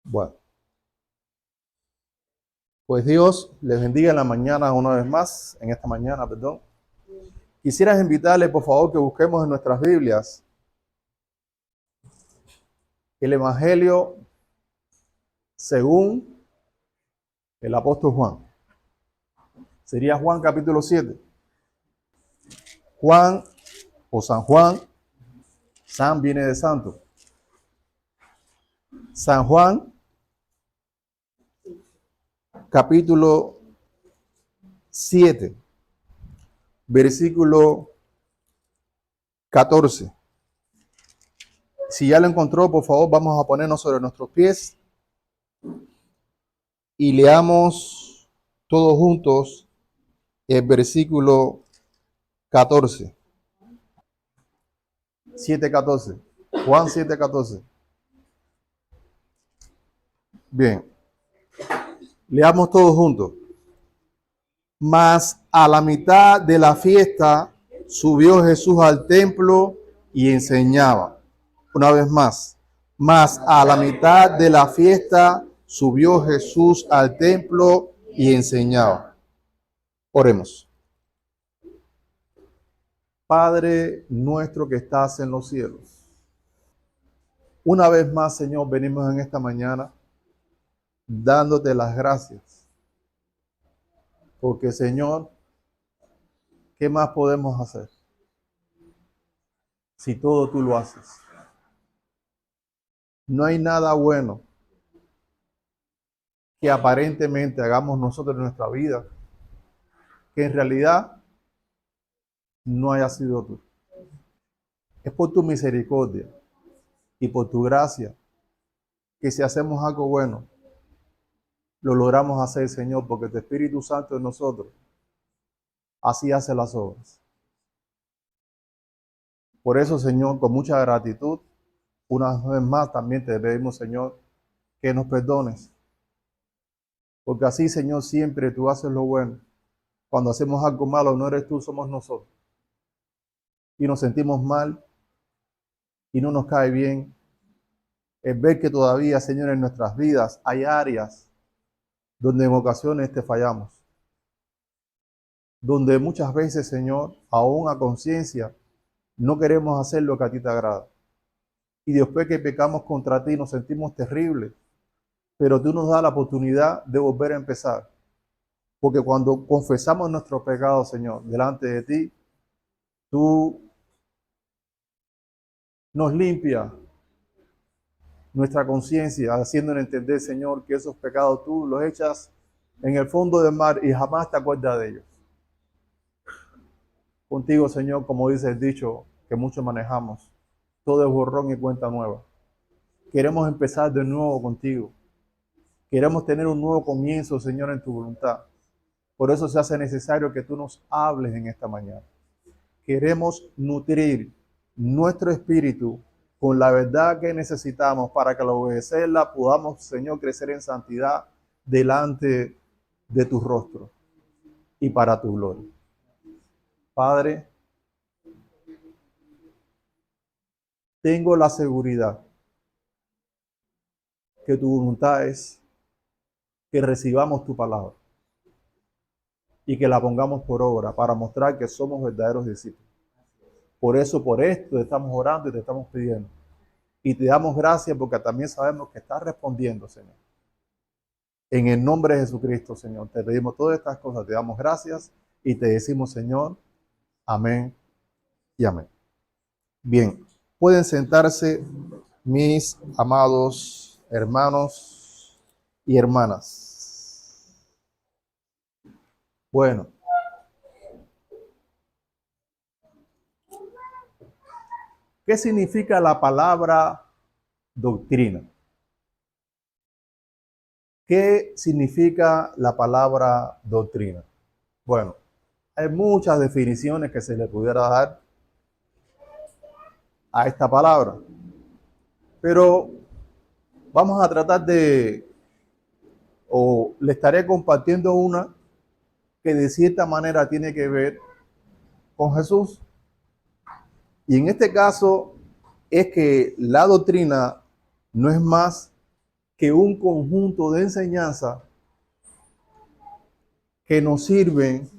Bueno, pues Dios les bendiga en la mañana una vez más, en esta mañana, perdón. Quisiera invitarles, por favor, que busquemos en nuestras Biblias el Evangelio según el apóstol Juan. Sería Juan capítulo 7. Juan o San Juan, San viene de santo. San Juan capítulo 7, versículo 14. Si ya lo encontró, por favor, vamos a ponernos sobre nuestros pies y leamos todos juntos el versículo 14. 7:14. Juan 7:14. Bien, leamos todos juntos. Mas a la mitad de la fiesta subió Jesús al templo y enseñaba. Una vez más. Mas a la mitad de la fiesta subió Jesús al templo y enseñaba. Oremos. Padre nuestro que estás en los cielos. Una vez más, Señor, venimos en esta mañana dándote las gracias. Porque, Señor, ¿qué más podemos hacer si todo tú lo haces? No hay nada bueno que aparentemente hagamos nosotros en nuestra vida que en realidad no haya sido tú. Es por tu misericordia y por tu gracia que si hacemos algo bueno, lo logramos hacer, Señor, porque tu Espíritu Santo en nosotros así hace las obras. Por eso, Señor, con mucha gratitud, una vez más también te pedimos, Señor, que nos perdones. Porque así, Señor, siempre tú haces lo bueno. Cuando hacemos algo malo, no eres tú, somos nosotros. Y nos sentimos mal y no nos cae bien. Es ver que todavía, Señor, en nuestras vidas hay áreas donde en ocasiones te fallamos. Donde muchas veces, Señor, aún a conciencia, no queremos hacer lo que a ti te agrada. Y después que pecamos contra ti nos sentimos terribles. Pero tú nos das la oportunidad de volver a empezar. Porque cuando confesamos nuestros pecados, Señor, delante de ti, tú nos limpias nuestra conciencia, haciéndonos entender, Señor, que esos pecados tú los echas en el fondo del mar y jamás te acuerdas de ellos. Contigo, Señor, como dice el dicho que muchos manejamos, todo es borrón y cuenta nueva. Queremos empezar de nuevo contigo. Queremos tener un nuevo comienzo, Señor, en tu voluntad. Por eso se hace necesario que tú nos hables en esta mañana. Queremos nutrir nuestro espíritu con la verdad que necesitamos para que al obedecerla podamos, Señor, crecer en santidad delante de tu rostro y para tu gloria. Padre, tengo la seguridad que tu voluntad es que recibamos tu palabra y que la pongamos por obra para mostrar que somos verdaderos discípulos. Por eso, por esto te estamos orando y te estamos pidiendo. Y te damos gracias porque también sabemos que estás respondiendo, Señor. En el nombre de Jesucristo, Señor, te pedimos todas estas cosas, te damos gracias y te decimos, Señor, amén y amén. Bien, pueden sentarse mis amados hermanos y hermanas. Bueno, ¿qué significa la palabra doctrina? ¿Qué significa la palabra doctrina? Bueno, hay muchas definiciones que se le pudiera dar a esta palabra, pero vamos a tratar o le estaré compartiendo una que de cierta manera tiene que ver con Jesús. Y en este caso es que la doctrina no es más que un conjunto de enseñanzas que nos sirven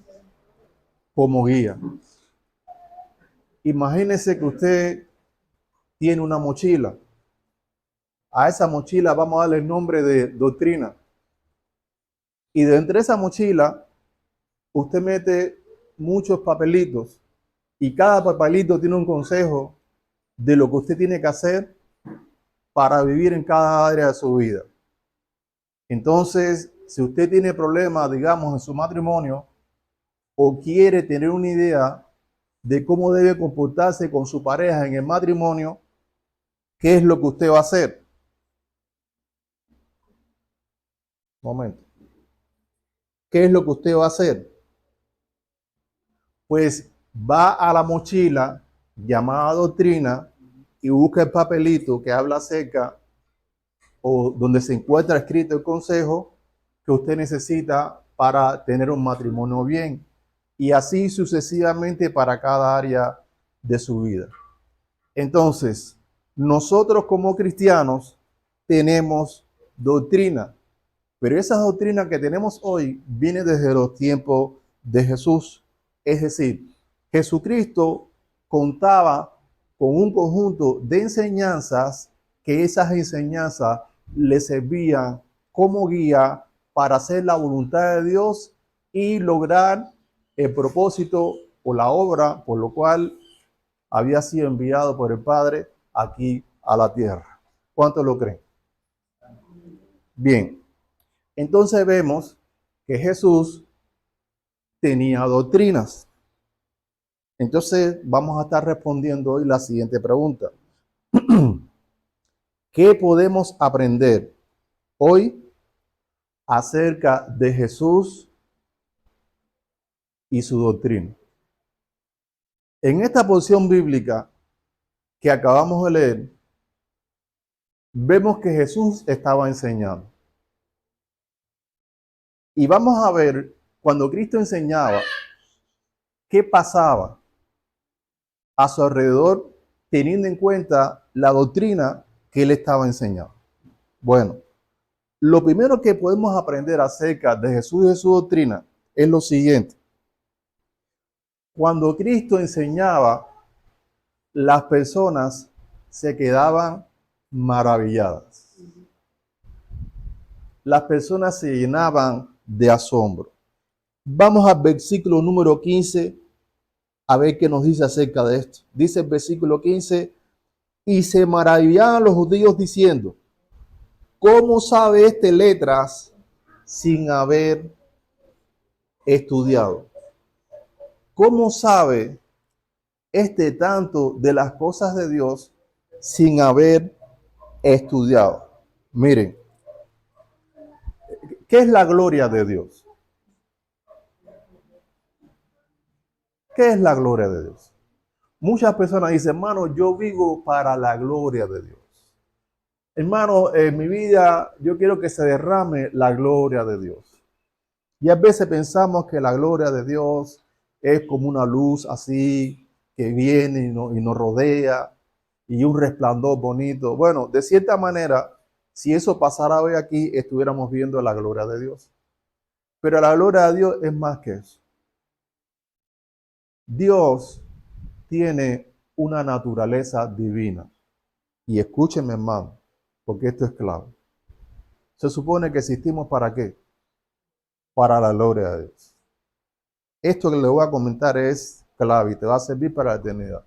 como guía. Imagínese que usted tiene una mochila. A esa mochila vamos a darle el nombre de doctrina. Y dentro de esa mochila, usted mete muchos papelitos. Y cada papelito tiene un consejo de lo que usted tiene que hacer para vivir en cada área de su vida. Entonces, si usted tiene problemas, digamos, en su matrimonio, o quiere tener una idea de cómo debe comportarse con su pareja en el matrimonio, ¿qué es lo que usted va a hacer? Momento. ¿Qué es lo que usted va a hacer? Pues va a la mochila llamada doctrina y busca el papelito que habla acerca o donde se encuentra escrito el consejo que usted necesita para tener un matrimonio bien, y así sucesivamente para cada área de su vida. Entonces, nosotros como cristianos tenemos doctrina, pero esa doctrina que tenemos hoy viene desde los tiempos de Jesús. Es decir, Jesucristo contaba con un conjunto de enseñanzas que esas enseñanzas le servían como guía para hacer la voluntad de Dios y lograr el propósito o la obra por lo cual había sido enviado por el Padre aquí a la tierra. ¿Cuántos lo creen? Bien, entonces vemos que Jesús tenía doctrinas. Entonces vamos a estar respondiendo hoy la siguiente pregunta. ¿Qué podemos aprender hoy acerca de Jesús y su doctrina? En esta porción bíblica que acabamos de leer, vemos que Jesús estaba enseñando. Y vamos a ver, cuando Cristo enseñaba, qué pasaba a su alrededor, teniendo en cuenta la doctrina que él estaba enseñando. Bueno, lo primero que podemos aprender acerca de Jesús y de su doctrina es lo siguiente. Cuando Cristo enseñaba, las personas se quedaban maravilladas. Las personas se llenaban de asombro. Vamos al versículo número 15 a ver qué nos dice acerca de esto. Dice el versículo 15, y se maravillaban los judíos diciendo, ¿cómo sabe este letras sin haber estudiado? ¿Cómo sabe este tanto de las cosas de Dios sin haber estudiado? Miren, ¿qué es la gloria de Dios? ¿Qué es la gloria de Dios? Muchas personas dicen, hermano, yo vivo para la gloria de Dios. Hermano, en mi vida yo quiero que se derrame la gloria de Dios. Y a veces pensamos que la gloria de Dios es como una luz así que viene y nos rodea y un resplandor bonito. Bueno, de cierta manera, si eso pasara hoy aquí, estuviéramos viendo la gloria de Dios. Pero la gloria de Dios es más que eso. Dios tiene una naturaleza divina. Y escúchenme, hermano, porque esto es clave. Se supone que existimos ¿para qué? Para la gloria de Dios. Esto que le voy a comentar es clave y te va a servir para la eternidad.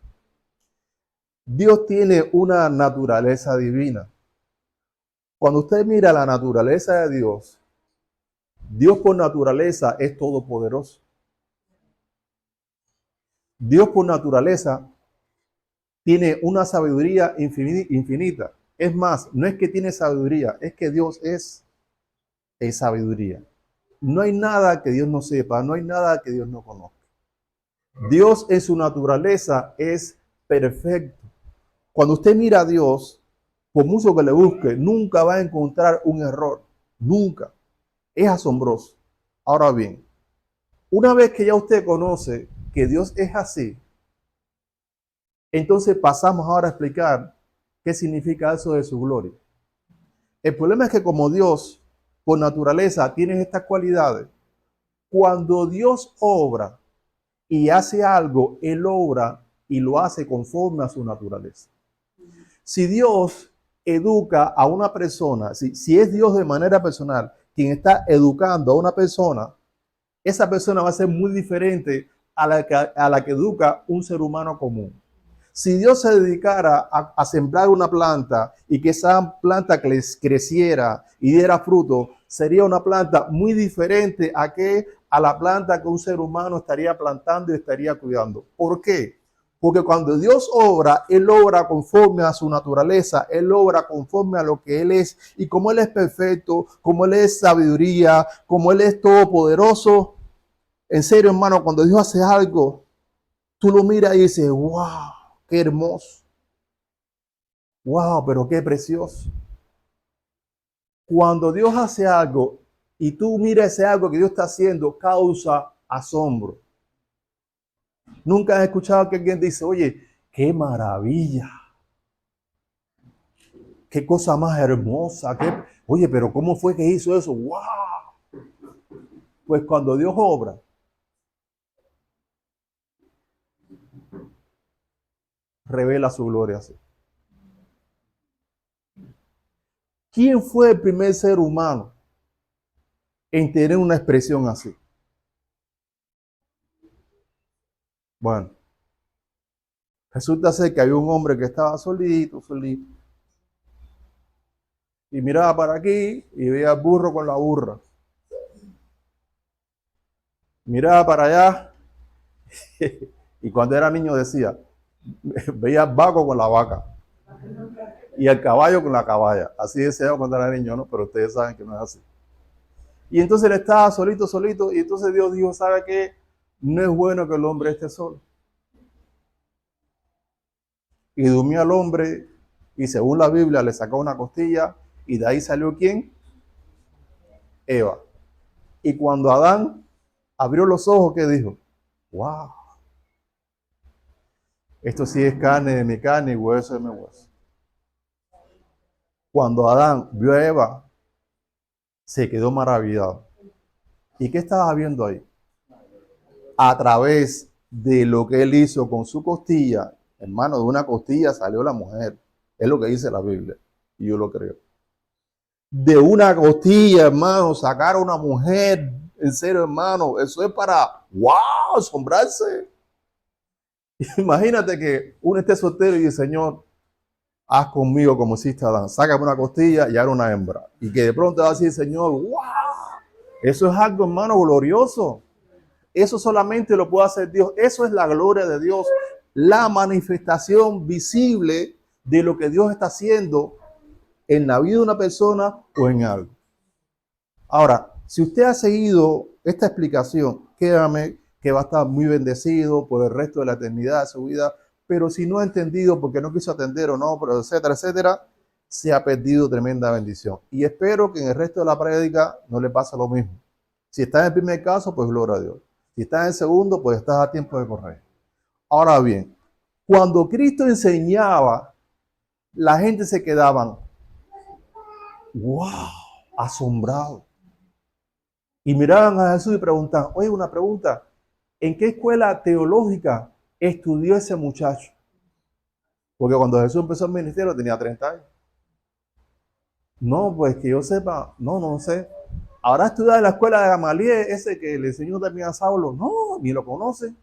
Dios tiene una naturaleza divina. Cuando usted mira la naturaleza de Dios, Dios por naturaleza es todopoderoso. Dios por naturaleza tiene una sabiduría infinita. Es más, no es que tiene sabiduría, es que Dios es sabiduría. No hay nada que Dios no sepa, no hay nada que Dios no conozca. Dios en su naturaleza es perfecto. Cuando usted mira a Dios, por mucho que le busque, nunca va a encontrar un error. Nunca. Es asombroso. Ahora bien, una vez que ya usted conoce que Dios es así, entonces pasamos ahora a explicar qué significa eso de su gloria. El problema es que como Dios, por naturaleza, tiene estas cualidades, cuando Dios obra y hace algo, Él obra y lo hace conforme a su naturaleza. Si Dios educa a una persona, si es Dios de manera personal quien está educando a una persona, esa persona va a ser muy diferente a la que educa un ser humano común. Si Dios se dedicara a sembrar una planta y que esa planta creciera y diera fruto, sería una planta muy diferente a la planta que un ser humano estaría plantando y estaría cuidando. ¿Por qué? Porque cuando Dios obra, Él obra conforme a su naturaleza, Él obra conforme a lo que Él es. Y como Él es perfecto, como Él es sabiduría, como Él es todopoderoso, en serio, hermano, cuando Dios hace algo, tú lo miras y dices, wow, qué hermoso. Wow, pero qué precioso. Cuando Dios hace algo y tú miras ese algo que Dios está haciendo, causa asombro. Nunca has escuchado que alguien dice, oye, qué maravilla, qué cosa más hermosa, oye, pero ¿cómo fue que hizo eso? ¡Wow! Pues cuando Dios obra, revela su gloria así. ¿Quién fue el primer ser humano en tener una expresión así? Bueno, resulta ser que había un hombre que estaba solito, y miraba para aquí y veía al burro con la burra. Miraba para allá y cuando era niño decía, veía al vaco con la vaca y al caballo con la caballa. Así decía cuando era niño, ¿no? Pero ustedes saben que no es así. Y entonces él estaba solito, y entonces Dios dijo, ¿sabe qué? No es bueno que el hombre esté solo. Y durmió al hombre, y según la Biblia le sacó una costilla, y de ahí salió ¿quién? Eva. Y cuando Adán abrió los ojos, ¿qué dijo? ¡Wow! Esto sí es carne de mi carne y hueso de mi hueso. Cuando Adán vio a Eva, se quedó maravillado. ¿Y qué estaba viendo ahí? A través de lo que él hizo con su costilla, hermano, de una costilla salió la mujer. Es lo que dice la Biblia. Y yo lo creo. De una costilla, hermano, sacar a una mujer. En serio, hermano, eso es para, wow, asombrarse. Imagínate que uno esté soltero y dice, Señor, haz conmigo como hiciste Adán. Sácame una costilla y ahora una hembra. Y que de pronto va a decir, Señor, wow. Eso es algo, hermano, glorioso. Eso solamente lo puede hacer Dios. Eso es la gloria de Dios. La manifestación visible de lo que Dios está haciendo en la vida de una persona o en algo. Ahora, si usted ha seguido esta explicación, créame que va a estar muy bendecido por el resto de la eternidad de su vida, pero si no ha entendido porque no quiso atender o no, pero etcétera, etcétera, se ha perdido tremenda bendición. Y espero que en el resto de la prédica no le pase lo mismo. Si está en el primer caso, pues gloria a Dios. Si está en el segundo, pues estás a tiempo de correr. Ahora bien, cuando Cristo enseñaba, la gente se quedaban, wow, asombrado. Y miraban a Jesús y preguntaban, oye, una pregunta, ¿en qué escuela teológica estudió ese muchacho? Porque cuando Jesús empezó el ministerio tenía 30 años. No, pues que yo sepa, no sé. Ahora estudia en la escuela de Gamaliel, ese que le enseñó también a Saulo. No, ni lo conoce.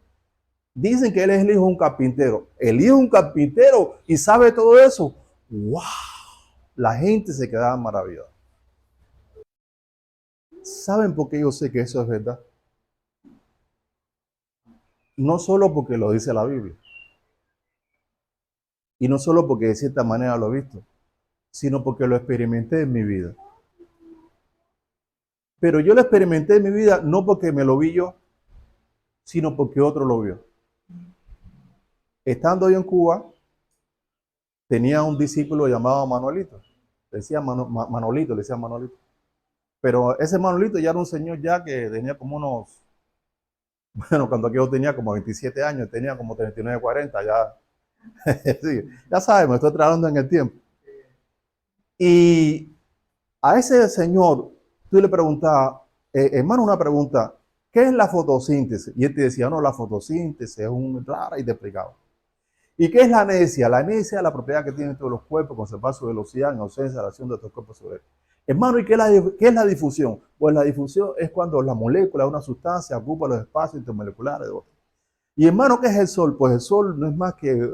Dicen que él es el hijo de un carpintero. El hijo de un carpintero y sabe todo eso. ¡Wow! La gente se quedaba maravillada. ¿Saben por qué yo sé que eso es verdad? No solo porque lo dice la Biblia. Y no solo porque de cierta manera lo he visto, sino porque lo experimenté en mi vida. Pero yo lo experimenté en mi vida no porque me lo vi yo, sino porque otro lo vio. Estando yo en Cuba, tenía un discípulo llamado Manuelito. Le decía Manolito, le decía Manolito. Pero ese Manolito ya era un señor ya que tenía como unos, bueno, cuando aquí yo tenía como 27 años, tenía como 39, 40, ya, sí, ya sabes, me estoy trabajando en el tiempo. Y A ese señor, tú le preguntabas, hermano, una pregunta, ¿qué es la fotosíntesis? Y él te decía, no, la fotosíntesis es un rara y te explicaba. ¿Y qué es la anesia? La anesia es la propiedad que tienen todos los cuerpos, conservar su velocidad en ausencia de la acción de estos cuerpos sobre él. Hermano, ¿y qué es la difusión? Pues la difusión es cuando la molécula de una sustancia ocupa los espacios intermoleculares de otra. Y hermano, ¿qué es el sol? Pues el sol no es más que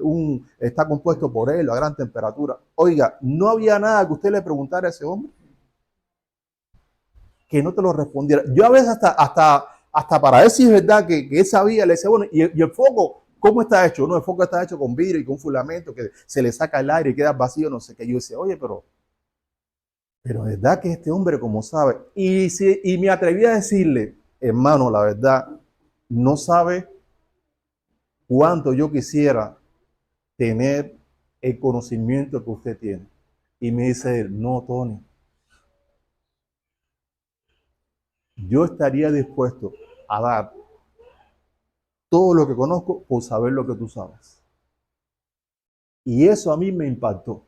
está compuesto por él a gran temperatura. Oiga, no había nada que usted le preguntara a ese hombre que no te lo respondiera. Yo a veces hasta para ver si es verdad que él sabía, le decía, bueno, y el foco, ¿cómo está hecho? No, el foco está hecho con vidrio y con filamento que se le saca el aire y queda vacío, no sé qué. Yo decía, oye, pero es verdad que este hombre, como sabe, y me atreví a decirle, hermano, la verdad, no sabe cuánto yo quisiera tener el conocimiento que usted tiene. Y me dice él, no, Tony, yo estaría dispuesto a dar todo lo que conozco por saber lo que tú sabes. Y eso a mí me impactó.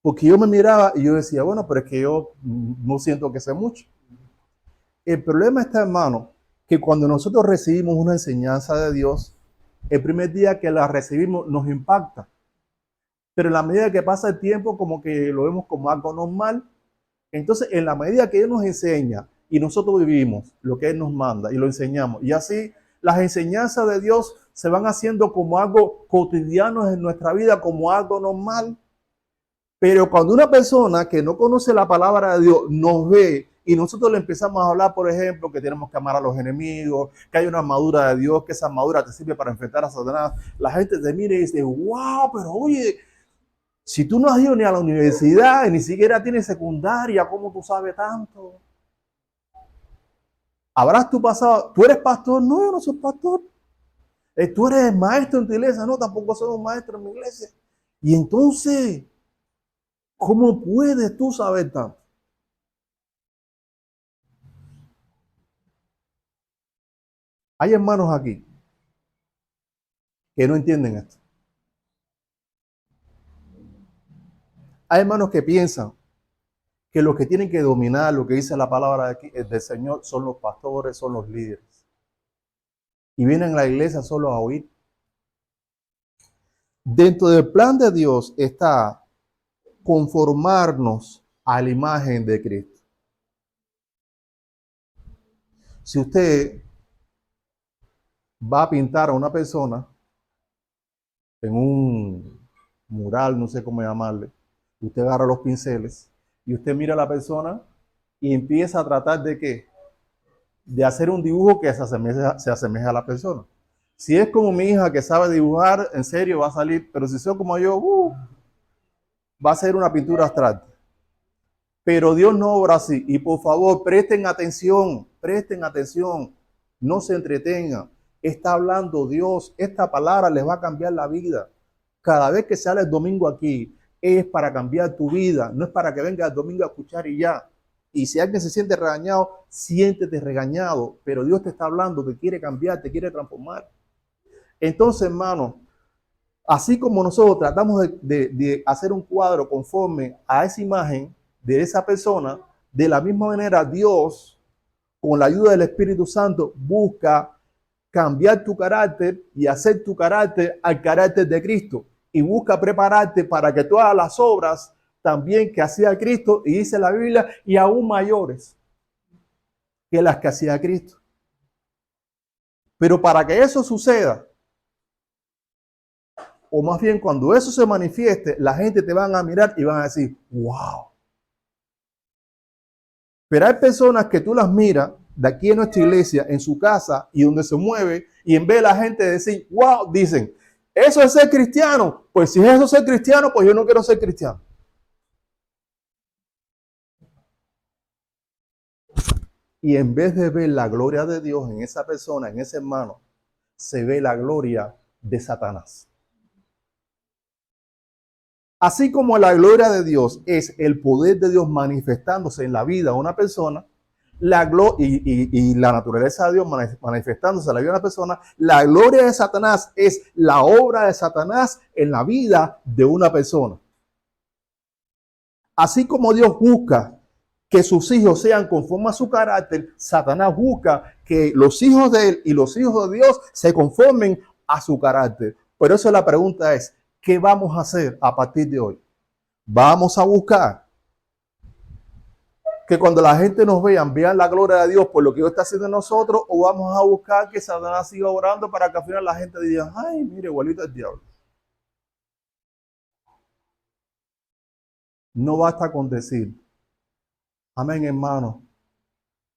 Porque yo me miraba y yo decía, bueno, pero es que yo no siento que sé mucho. El problema está, hermano, que cuando nosotros recibimos una enseñanza de Dios, el primer día que la recibimos nos impacta. Pero en la medida que pasa el tiempo, como que lo vemos como algo normal. Entonces, en la medida que Él nos enseña y nosotros vivimos lo que Él nos manda y lo enseñamos, y así las enseñanzas de Dios se van haciendo como algo cotidiano en nuestra vida, como algo normal. Pero cuando una persona que no conoce la palabra de Dios nos ve y nosotros le empezamos a hablar, por ejemplo, que tenemos que amar a los enemigos, que hay una armadura de Dios, que esa armadura te sirve para enfrentar a Satanás, la gente te mira y dice, wow, pero oye, si tú no has ido ni a la universidad, ni siquiera tienes secundaria, ¿cómo tú sabes tanto? ¿Habrás tú pasado? ¿Tú eres pastor? No, yo no soy pastor. ¿Tú eres maestro en tu iglesia? No, tampoco soy un maestro en mi iglesia. Y entonces, ¿cómo puedes tú saber tanto? Hay hermanos aquí que no entienden esto. Hay hermanos que piensan que los que tienen que dominar lo que dice la palabra del Señor son los pastores, son los líderes. Y vienen a la iglesia solo a oír. Dentro del plan de Dios está conformarnos a la imagen de Cristo. Si usted va a pintar a una persona en un mural, no sé cómo llamarle, usted agarra los pinceles y usted mira a la persona y empieza a tratar de qué? De hacer un dibujo que se asemeje a la persona. Si es como mi hija que sabe dibujar, en serio va a salir, pero si soy como yo, va a ser una pintura abstracta. Pero Dios no obra así. Y por favor, presten atención, no se entretengan. Está hablando Dios, esta palabra les va a cambiar la vida. Cada vez que sale el domingo aquí, es para cambiar tu vida, no es para que venga el domingo a escuchar y ya. Y si alguien se siente regañado, siéntete regañado, pero Dios te está hablando, te quiere cambiar, te quiere transformar. Entonces, hermano, así como nosotros tratamos de hacer un cuadro conforme a esa imagen de esa persona, de la misma manera Dios, con la ayuda del Espíritu Santo, busca cambiar tu carácter y hacer tu carácter al carácter de Cristo. Y busca prepararte para que todas las obras también que hacía Cristo, y dice la Biblia, y aún mayores que las que hacía Cristo. Pero para que eso suceda, o más bien cuando eso se manifieste, la gente te van a mirar y van a decir, wow. Pero hay personas que tú las miras de aquí en nuestra iglesia, en su casa y donde se mueve, y en vez de la gente decir, wow, dicen, eso es ser cristiano. Pues si es eso ser cristiano, pues yo no quiero ser cristiano. Y en vez de ver la gloria de Dios en esa persona, en ese hermano, se ve la gloria de Satanás. Así como la gloria de Dios es el poder de Dios manifestándose en la vida de una persona, y la naturaleza de Dios manifestándose en la vida de una persona, la gloria de Satanás es la obra de Satanás en la vida de una persona. Así como Dios busca que sus hijos sean conforme a su carácter, Satanás busca que los hijos de él y los hijos de Dios se conformen a su carácter. Por eso la pregunta es, ¿qué vamos a hacer a partir de hoy? ¿Vamos a buscar que cuando la gente nos vean la gloria de Dios por lo que Dios está haciendo en nosotros, o vamos a buscar que Satanás siga orando para que al final la gente diga, ay, mire, igualito el diablo? No basta con decir, amén, hermano,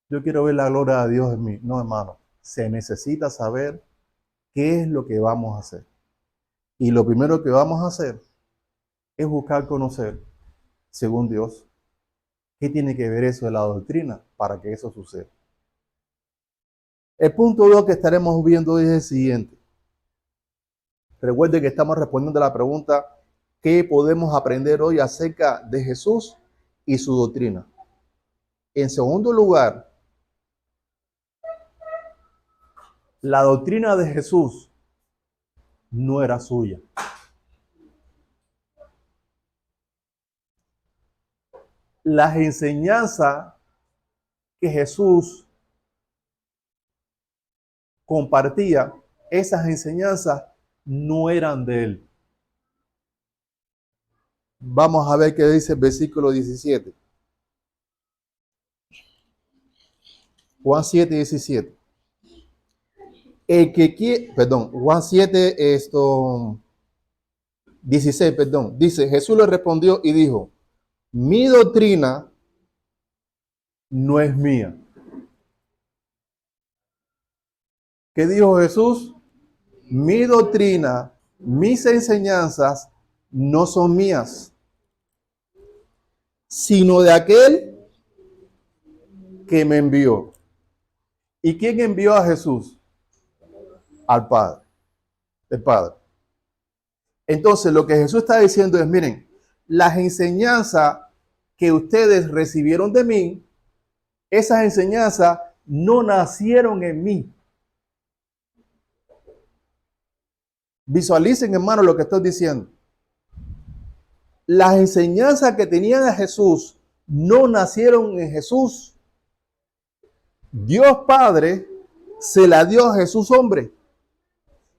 yo quiero ver la gloria de Dios en mí. No, hermano, se necesita saber qué es lo que vamos a hacer. Y lo primero que vamos a hacer es buscar conocer, según Dios, qué tiene que ver eso de la doctrina para que eso suceda. El punto 2 que estaremos viendo hoy es el siguiente. Recuerde que estamos respondiendo a la pregunta, ¿qué podemos aprender hoy acerca de Jesús y su doctrina? En segundo lugar, la doctrina de Jesús no era suya. Las enseñanzas que Jesús compartía, esas enseñanzas no eran de él. Vamos a ver qué dice el versículo 17. Juan 7, 17. El que quiere, perdón, Juan 7, 16, perdón. Dice, Jesús le respondió y dijo, mi doctrina no es mía. ¿Qué dijo Jesús? Mi doctrina, mis enseñanzas no son mías, sino de aquel que me envió. ¿Y quién envió a Jesús? Al Padre, el Padre. Entonces, lo que Jesús está diciendo es, miren, las enseñanzas que ustedes recibieron de mí, esas enseñanzas no nacieron en mí. Visualicen, hermano, lo que estoy diciendo. Las enseñanzas que tenían a Jesús no nacieron en Jesús. Dios Padre se la dio a Jesús hombre.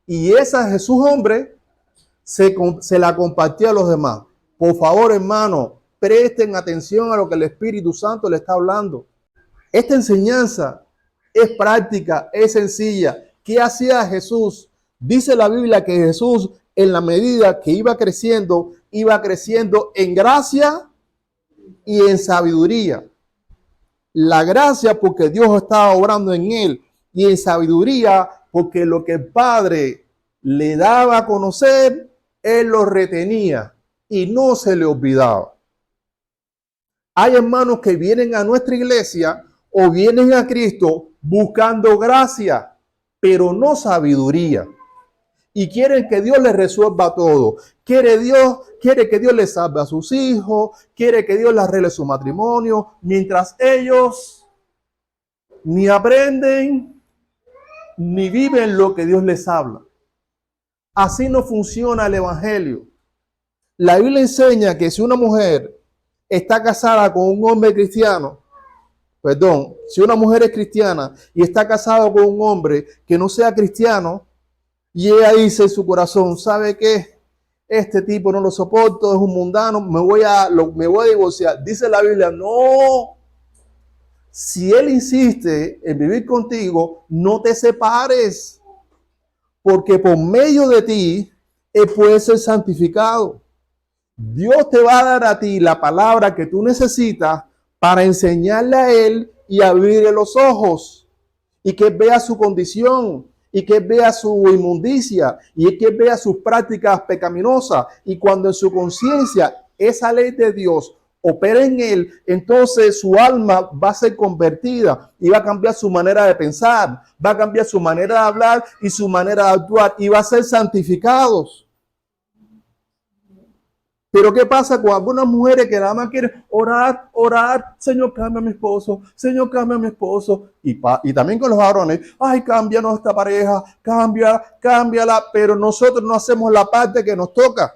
Y esa Jesús hombre se la compartió a los demás. Por favor, hermano, presten atención a lo que el Espíritu Santo le está hablando. Esta enseñanza es práctica, es sencilla. ¿Qué hacía Jesús? Dice la Biblia que Jesús, en la medida que iba creciendo en gracia y en sabiduría. La gracia porque Dios estaba obrando en él, y en sabiduría porque lo que el Padre le daba a conocer, él lo retenía y no se le olvidaba. Hay hermanos que vienen a nuestra iglesia o vienen a Cristo buscando gracia, pero no sabiduría. Y quieren que Dios les resuelva todo. Quiere que Dios les salve a sus hijos, quiere que Dios les arregle su matrimonio, mientras ellos ni aprenden ni viven lo que Dios les habla. Así no funciona el evangelio. La Biblia enseña que si una mujer está casada con un hombre cristiano, si una mujer es cristiana y está casada con un hombre que no sea cristiano, y ella dice en su corazón, ¿sabe qué? Este tipo no lo soporto, es un mundano, me voy a divorciar. Dice la Biblia, no. Si él insiste en vivir contigo, no te separes, porque por medio de ti, él puede ser santificado. Dios te va a dar a ti la palabra que tú necesitas para enseñarle a él y abrirle los ojos y que vea su condición y que vea su inmundicia y que vea sus prácticas pecaminosas, y cuando en su conciencia esa ley de Dios opera en él, entonces su alma va a ser convertida y va a cambiar su manera de pensar, va a cambiar su manera de hablar y su manera de actuar, y va a ser santificados. Pero ¿qué pasa con algunas mujeres que nada más quieren orar, Señor, cambia a mi esposo, Señor, cambia a mi esposo? Y también con los varones, ay, cámbianos esta pareja, cámbiala, pero nosotros no hacemos la parte que nos toca.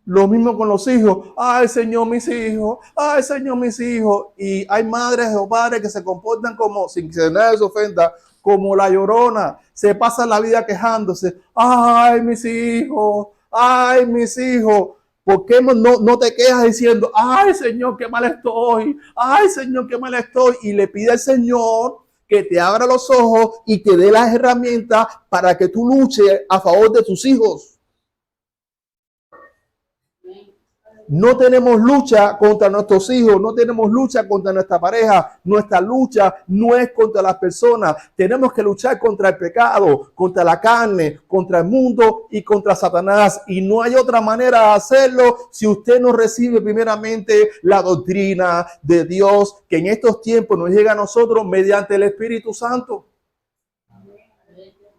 Lo mismo con los hijos. Ay, Señor, mis hijos. Ay, Señor, mis hijos. Y hay madres o padres que se comportan como, sin que nadie se ofenda, como la Llorona. Se pasan la vida quejándose. Ay, mis hijos. Ay, mis hijos. ¿Por qué no te quejas diciendo, ay, Señor, qué mal estoy? Ay, Señor, qué mal estoy. Y le pide al Señor que te abra los ojos y te dé las herramientas para que tú luches a favor de tus hijos. No tenemos lucha contra nuestros hijos, no tenemos lucha contra nuestra pareja. Nuestra lucha no es contra las personas. Tenemos que luchar contra el pecado, contra la carne, contra el mundo y contra Satanás. Y no hay otra manera de hacerlo si usted no recibe primeramente la doctrina de Dios que en estos tiempos nos llega a nosotros mediante el Espíritu Santo.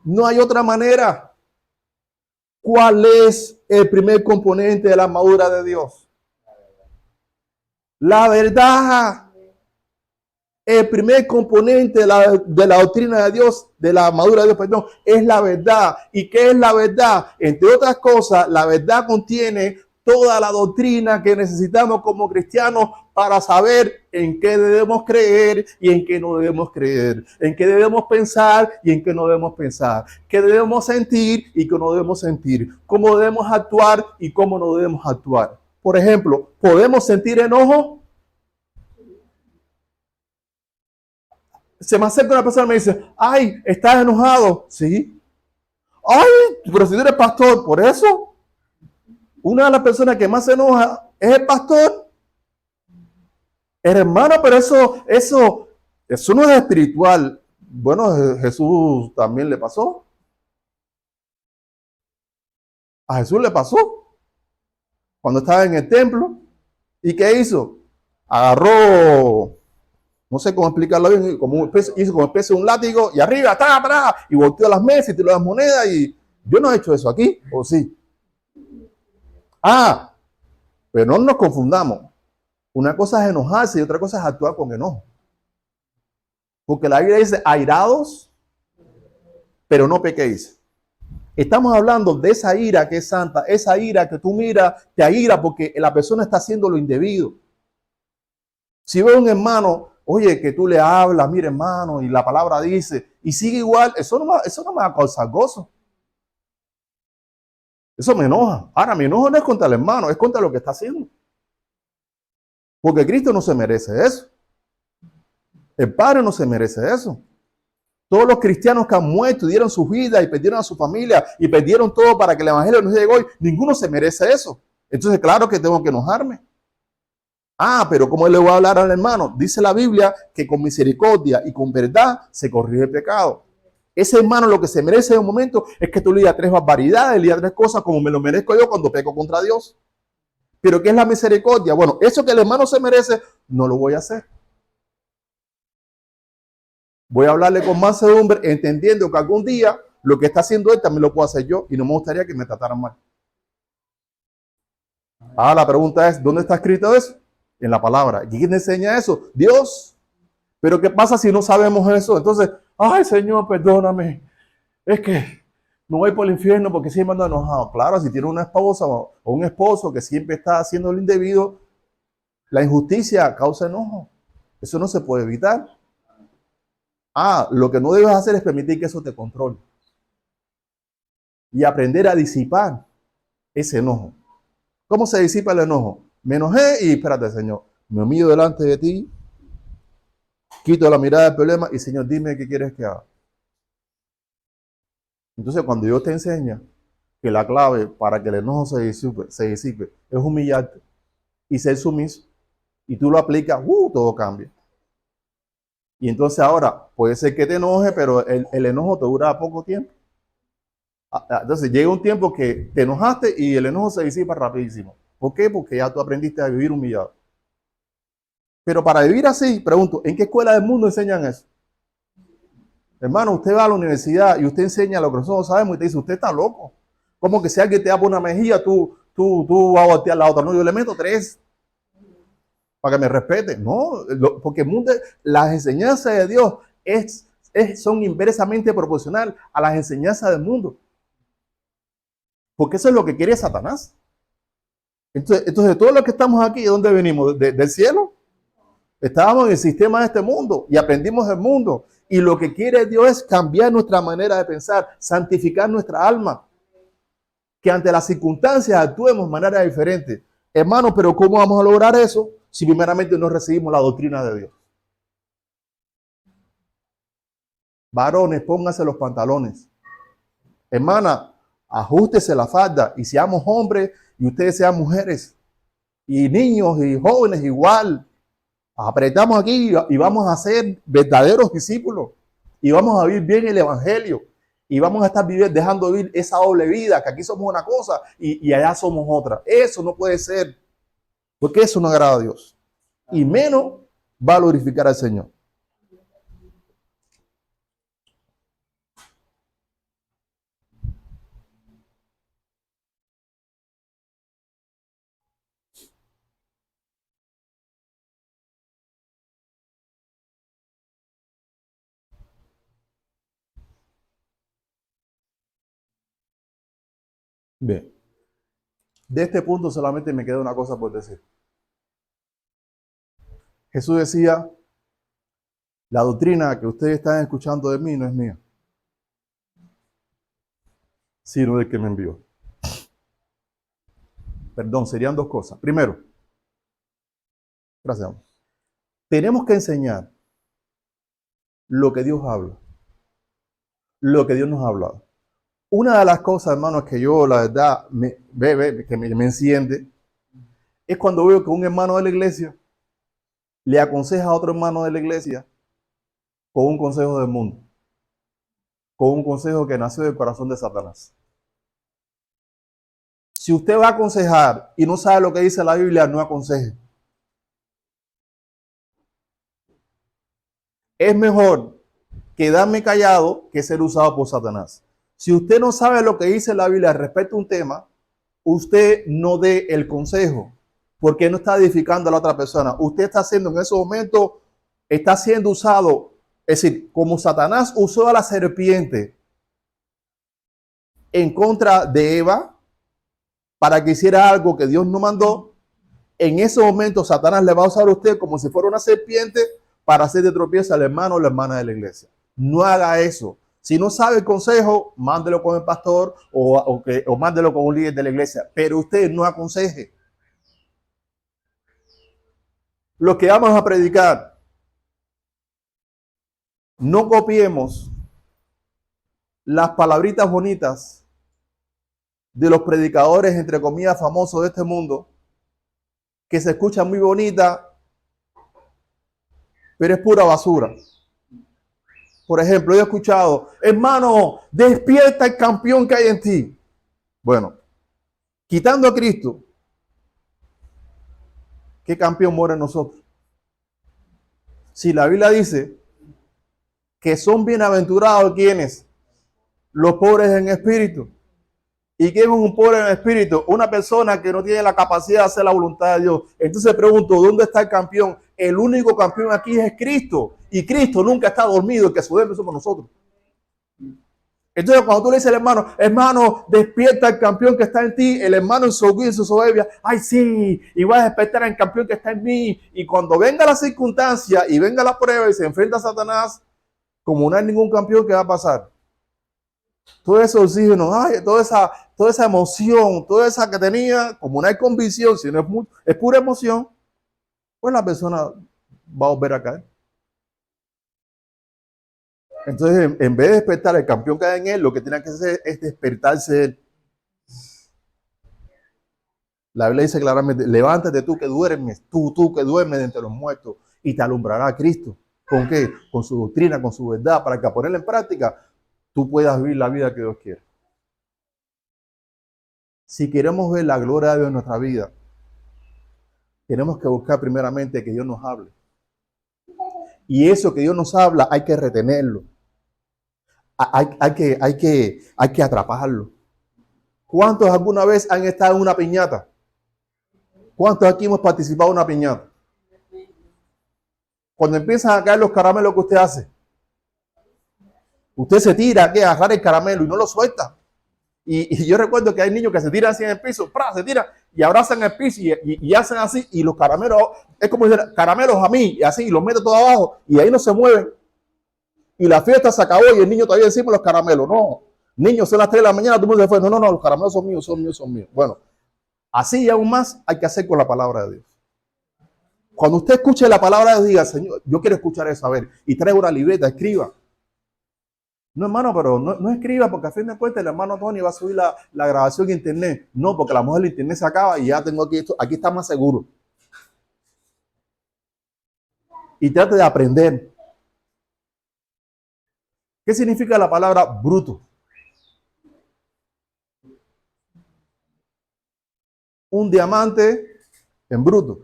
No hay otra manera. ¿Cuál es el primer componente de la armadura de Dios? La verdad. El primer componente de la doctrina de Dios, de la armadura de Dios, perdón, es la verdad. ¿Y qué es la verdad? Entre otras cosas, la verdad contiene toda la doctrina que necesitamos como cristianos para saber en qué debemos creer y en qué no debemos creer, en qué debemos pensar y en qué no debemos pensar, qué debemos sentir y qué no debemos sentir, cómo debemos actuar y cómo no debemos actuar. Por ejemplo, ¿podemos sentir enojo? Se me acerca una persona y me dice, ay, ¿estás enojado? Sí. Ay, pero si tú eres pastor, por eso. Una de las personas que más se enoja es el pastor. Hermano, pero eso no es espiritual. Bueno, Jesús también le pasó. A Jesús le pasó. Cuando estaba en el templo. ¿Y qué hizo? Agarró, no sé cómo explicarlo bien, hizo como una especie de un látigo y arriba, atrás, y volteó las mesas y tiró las monedas. Y yo no he hecho eso aquí, ¿o sí? Ah, pero no nos confundamos. Una cosa es enojarse y otra cosa es actuar con enojo. Porque la Biblia dice, airados, pero no pequéis. Estamos hablando de esa ira que es santa, esa ira que tú miras, te aira porque la persona está haciendo lo indebido. Si veo a un hermano, oye, que tú le hablas, mira hermano, y la palabra dice, y sigue igual, eso no me va a causar gozo. Eso me enoja. Ahora, mi enojo no es contra el hermano, es contra lo que está haciendo. Porque Cristo no se merece eso. El Padre no se merece eso. Todos los cristianos que han muerto y dieron su vida y perdieron a su familia y perdieron todo para que el evangelio nos llegue hoy, ninguno se merece eso. Entonces, claro que tengo que enojarme. Ah, pero ¿cómo le voy a hablar al hermano? Dice la Biblia que con misericordia y con verdad se corrige el pecado. Ese hermano lo que se merece en un momento es que tú le digas tres barbaridades, le digas tres cosas como me lo merezco yo cuando peco contra Dios. Pero ¿qué es la misericordia? Bueno, eso que el hermano se merece, no lo voy a hacer. Voy a hablarle con mansedumbre, entendiendo que algún día lo que está haciendo él también lo puedo hacer yo y no me gustaría que me trataran mal. Ah, la pregunta es, ¿dónde está escrito eso? En la palabra. ¿Y quién enseña eso? Dios. Pero ¿qué pasa si no sabemos eso? Entonces, ay, Señor, perdóname. Es que me voy por el infierno porque siempre ando enojado. Claro, si tiene una esposa o un esposo que siempre está haciendo lo indebido, la injusticia causa enojo. Eso no se puede evitar. Ah, lo que no debes hacer es permitir que eso te controle. Y aprender a disipar ese enojo. ¿Cómo se disipa el enojo? Me enojé y espérate, Señor. Me humillo delante de ti. Quito la mirada del problema y, Señor, dime qué quieres que haga. Entonces, cuando Dios te enseña que la clave para que el enojo se disipe es humillarte y ser sumiso, y tú lo aplicas, todo cambia. Y entonces ahora, puede ser que te enoje, pero el enojo te dura poco tiempo. Entonces llega un tiempo que te enojaste y el enojo se disipa rapidísimo. ¿Por qué? Porque ya tú aprendiste a vivir humillado. Pero para vivir así, pregunto, ¿en qué escuela del mundo enseñan eso? Hermano, usted va a la universidad y usted enseña lo que nosotros sabemos y te dice, usted está loco. Como que si alguien te da por una mejilla, tú vas a voltear la otra. No, yo le meto 3 para que me respete. No, porque el mundo, las enseñanzas de Dios son inversamente proporcional a las enseñanzas del mundo. Porque eso es lo que quiere Satanás. Entonces todos los que estamos aquí, ¿de dónde venimos? ¿Del cielo? Estábamos en el sistema de este mundo y aprendimos del mundo. Y lo que quiere Dios es cambiar nuestra manera de pensar, santificar nuestra alma. Que ante las circunstancias actuemos de manera diferente. Hermanos, pero ¿cómo vamos a lograr eso si primeramente no recibimos la doctrina de Dios? Varones, pónganse los pantalones. Hermana, ajústese la falda y seamos hombres y ustedes sean mujeres. Y niños y jóvenes igual. Apretamos aquí y vamos a ser verdaderos discípulos. Y vamos a vivir bien el evangelio. Y vamos a estar dejando vivir esa doble vida, que aquí somos una cosa y allá somos otra. Eso no puede ser, porque eso no agrada a Dios. Y menos va a glorificar al Señor. Bien. De este punto solamente me queda una cosa por decir. Jesús decía, la doctrina que ustedes están escuchando de mí no es mía, sino del que me envió. Perdón, serían dos cosas. Primero, gracias. Tenemos que enseñar lo que Dios habla, lo que Dios nos ha hablado. Una de las cosas, hermanos, que yo, la verdad, que me enciende, es cuando veo que un hermano de la iglesia le aconseja a otro hermano de la iglesia con un consejo del mundo, con un consejo que nació del corazón de Satanás. Si usted va a aconsejar y no sabe lo que dice la Biblia, no aconseje. Es mejor quedarme callado que ser usado por Satanás. Si usted no sabe lo que dice la Biblia respecto a un tema, usted no dé el consejo, porque no está edificando a la otra persona. Usted está haciendo en ese momento, está siendo usado, es decir, como Satanás usó a la serpiente en contra de Eva para que hiciera algo que Dios no mandó, en ese momento Satanás le va a usar a usted como si fuera una serpiente para hacer de tropiezo al hermano o la hermana de la iglesia. No haga eso. Si no sabe el consejo, mándelo con el pastor o mándelo con un líder de la iglesia. Pero usted no aconseje. Lo que vamos a predicar, no copiemos las palabritas bonitas de los predicadores, entre comillas, famosos de este mundo, que se escuchan muy bonitas, pero es pura basura. Por ejemplo, yo he escuchado, hermano, despierta el campeón que hay en ti. Bueno, quitando a Cristo, ¿qué campeón muere en nosotros? Si la Biblia dice que son bienaventurados quienes, los pobres en espíritu. ¿Y quién es un pobre en espíritu? Una persona que no tiene la capacidad de hacer la voluntad de Dios. Entonces pregunto, ¿dónde está el campeón? El único campeón aquí es Cristo. Y Cristo nunca está dormido, el que se duerme somos nosotros. Entonces cuando tú le dices al hermano, hermano, despierta el campeón que está en ti, el hermano en su orgullo, en su soberbia, ay sí, y va a despertar al campeón que está en mí. Y cuando venga la circunstancia y venga la prueba y se enfrenta a Satanás, como no hay ningún campeón, ¿qué va a pasar? Todo ese oxígeno, ay, toda esa emoción, toda esa que tenía, como no hay convicción, sino es pura emoción, pues la persona va a volver a caer. Entonces, en vez de despertar el campeón que hay en él, lo que tiene que hacer es despertarse él. La Biblia dice claramente, levántate tú que duermes, tú que duermes de entre los muertos, y te alumbrará Cristo. ¿Con qué? Con su doctrina, con su verdad, para que a ponerla en práctica, tú puedas vivir la vida que Dios quiere. Si queremos ver la gloria de Dios en nuestra vida, tenemos que buscar primeramente que Dios nos hable. Y eso que Dios nos habla hay que retenerlo. Hay que atraparlo. ¿Cuántos alguna vez han estado en una piñata? ¿Cuántos aquí hemos participado en una piñata? Cuando empiezan a caer los caramelos, ¿qué usted hace? Usted se tira a agarrar el caramelo y no lo suelta. Y yo recuerdo que hay niños que se tiran así en el piso, ¡pra! Se tiran y abrazan el piso y hacen así, y los caramelos, es como decir, caramelos a mí, y así, y los mete todo abajo, y ahí no se mueven. Y la fiesta se acabó y el niño todavía encima de los caramelos. No, niños, son las 3 de la mañana, todo el mundo se fue. No, los caramelos son míos, son míos, son míos. Bueno, así y aún más hay que hacer con la palabra de Dios. Cuando usted escuche la palabra de Dios, diga, Señor, yo quiero escuchar eso, a ver, y traiga una libreta, escriba. No, hermano, pero no escriba, porque a fin de cuentas el hermano Tony va a subir la grabación en internet. No, porque a lo mejor el internet se acaba y ya tengo aquí esto, aquí está más seguro. Y trate de aprender. ¿Qué significa la palabra bruto? Un diamante en bruto.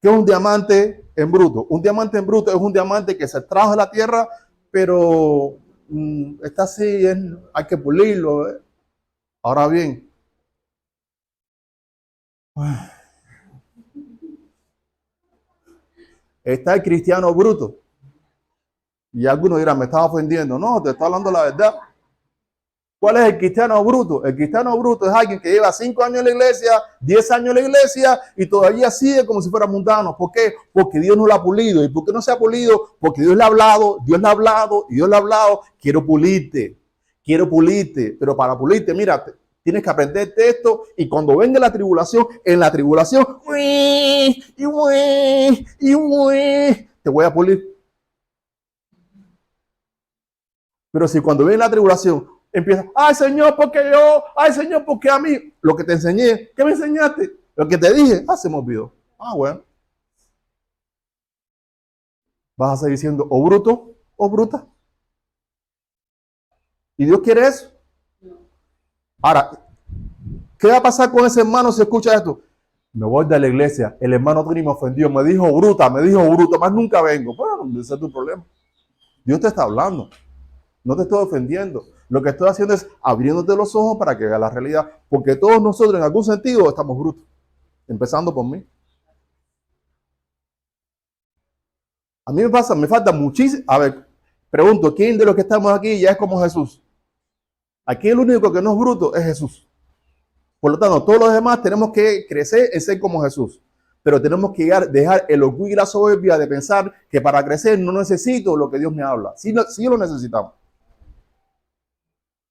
¿Qué es un diamante en bruto? Un diamante en bruto es un diamante que se extrajo de la tierra, pero está así, hay que pulirlo. Ahora bien, está el cristiano bruto. Y algunos dirán, me estaba ofendiendo. No, te está hablando la verdad. ¿Cuál es el cristiano bruto? El cristiano bruto es alguien que lleva 5 años en la iglesia, 10 años en la iglesia y todavía sigue como si fuera mundano. ¿Por qué? Porque Dios no lo ha pulido. ¿Y por qué no se ha pulido? Porque Dios le ha hablado, Dios le ha hablado y Dios le ha hablado. Quiero pulirte. Pero para pulirte, mira, tienes que aprenderte esto y cuando venga la tribulación, en la tribulación, te voy a pulir. Pero si cuando viene la tribulación, empieza, ay Señor, porque yo, ay Señor, porque a mí, lo que te enseñé, ¿qué me enseñaste? Lo que te dije, se me olvidó. Bueno. Vas a seguir siendo o bruto o bruta. Y Dios quiere eso. Ahora, ¿qué va a pasar con ese hermano si escucha esto? Me voy de la iglesia, el hermano Tony me ofendió, me dijo bruta, más nunca vengo. Bueno, ese es tu problema. Dios te está hablando. No te estoy ofendiendo. Lo que estoy haciendo es abriéndote los ojos para que veas la realidad. Porque todos nosotros en algún sentido estamos brutos. Empezando por mí. A mí me falta muchísimo. A ver, pregunto, ¿quién de los que estamos aquí ya es como Jesús? Aquí el único que no es bruto es Jesús. Por lo tanto, todos los demás tenemos que crecer en ser como Jesús. Pero tenemos que dejar el orgullo y la soberbia de pensar que para crecer no necesito lo que Dios me habla. Sí lo necesitamos.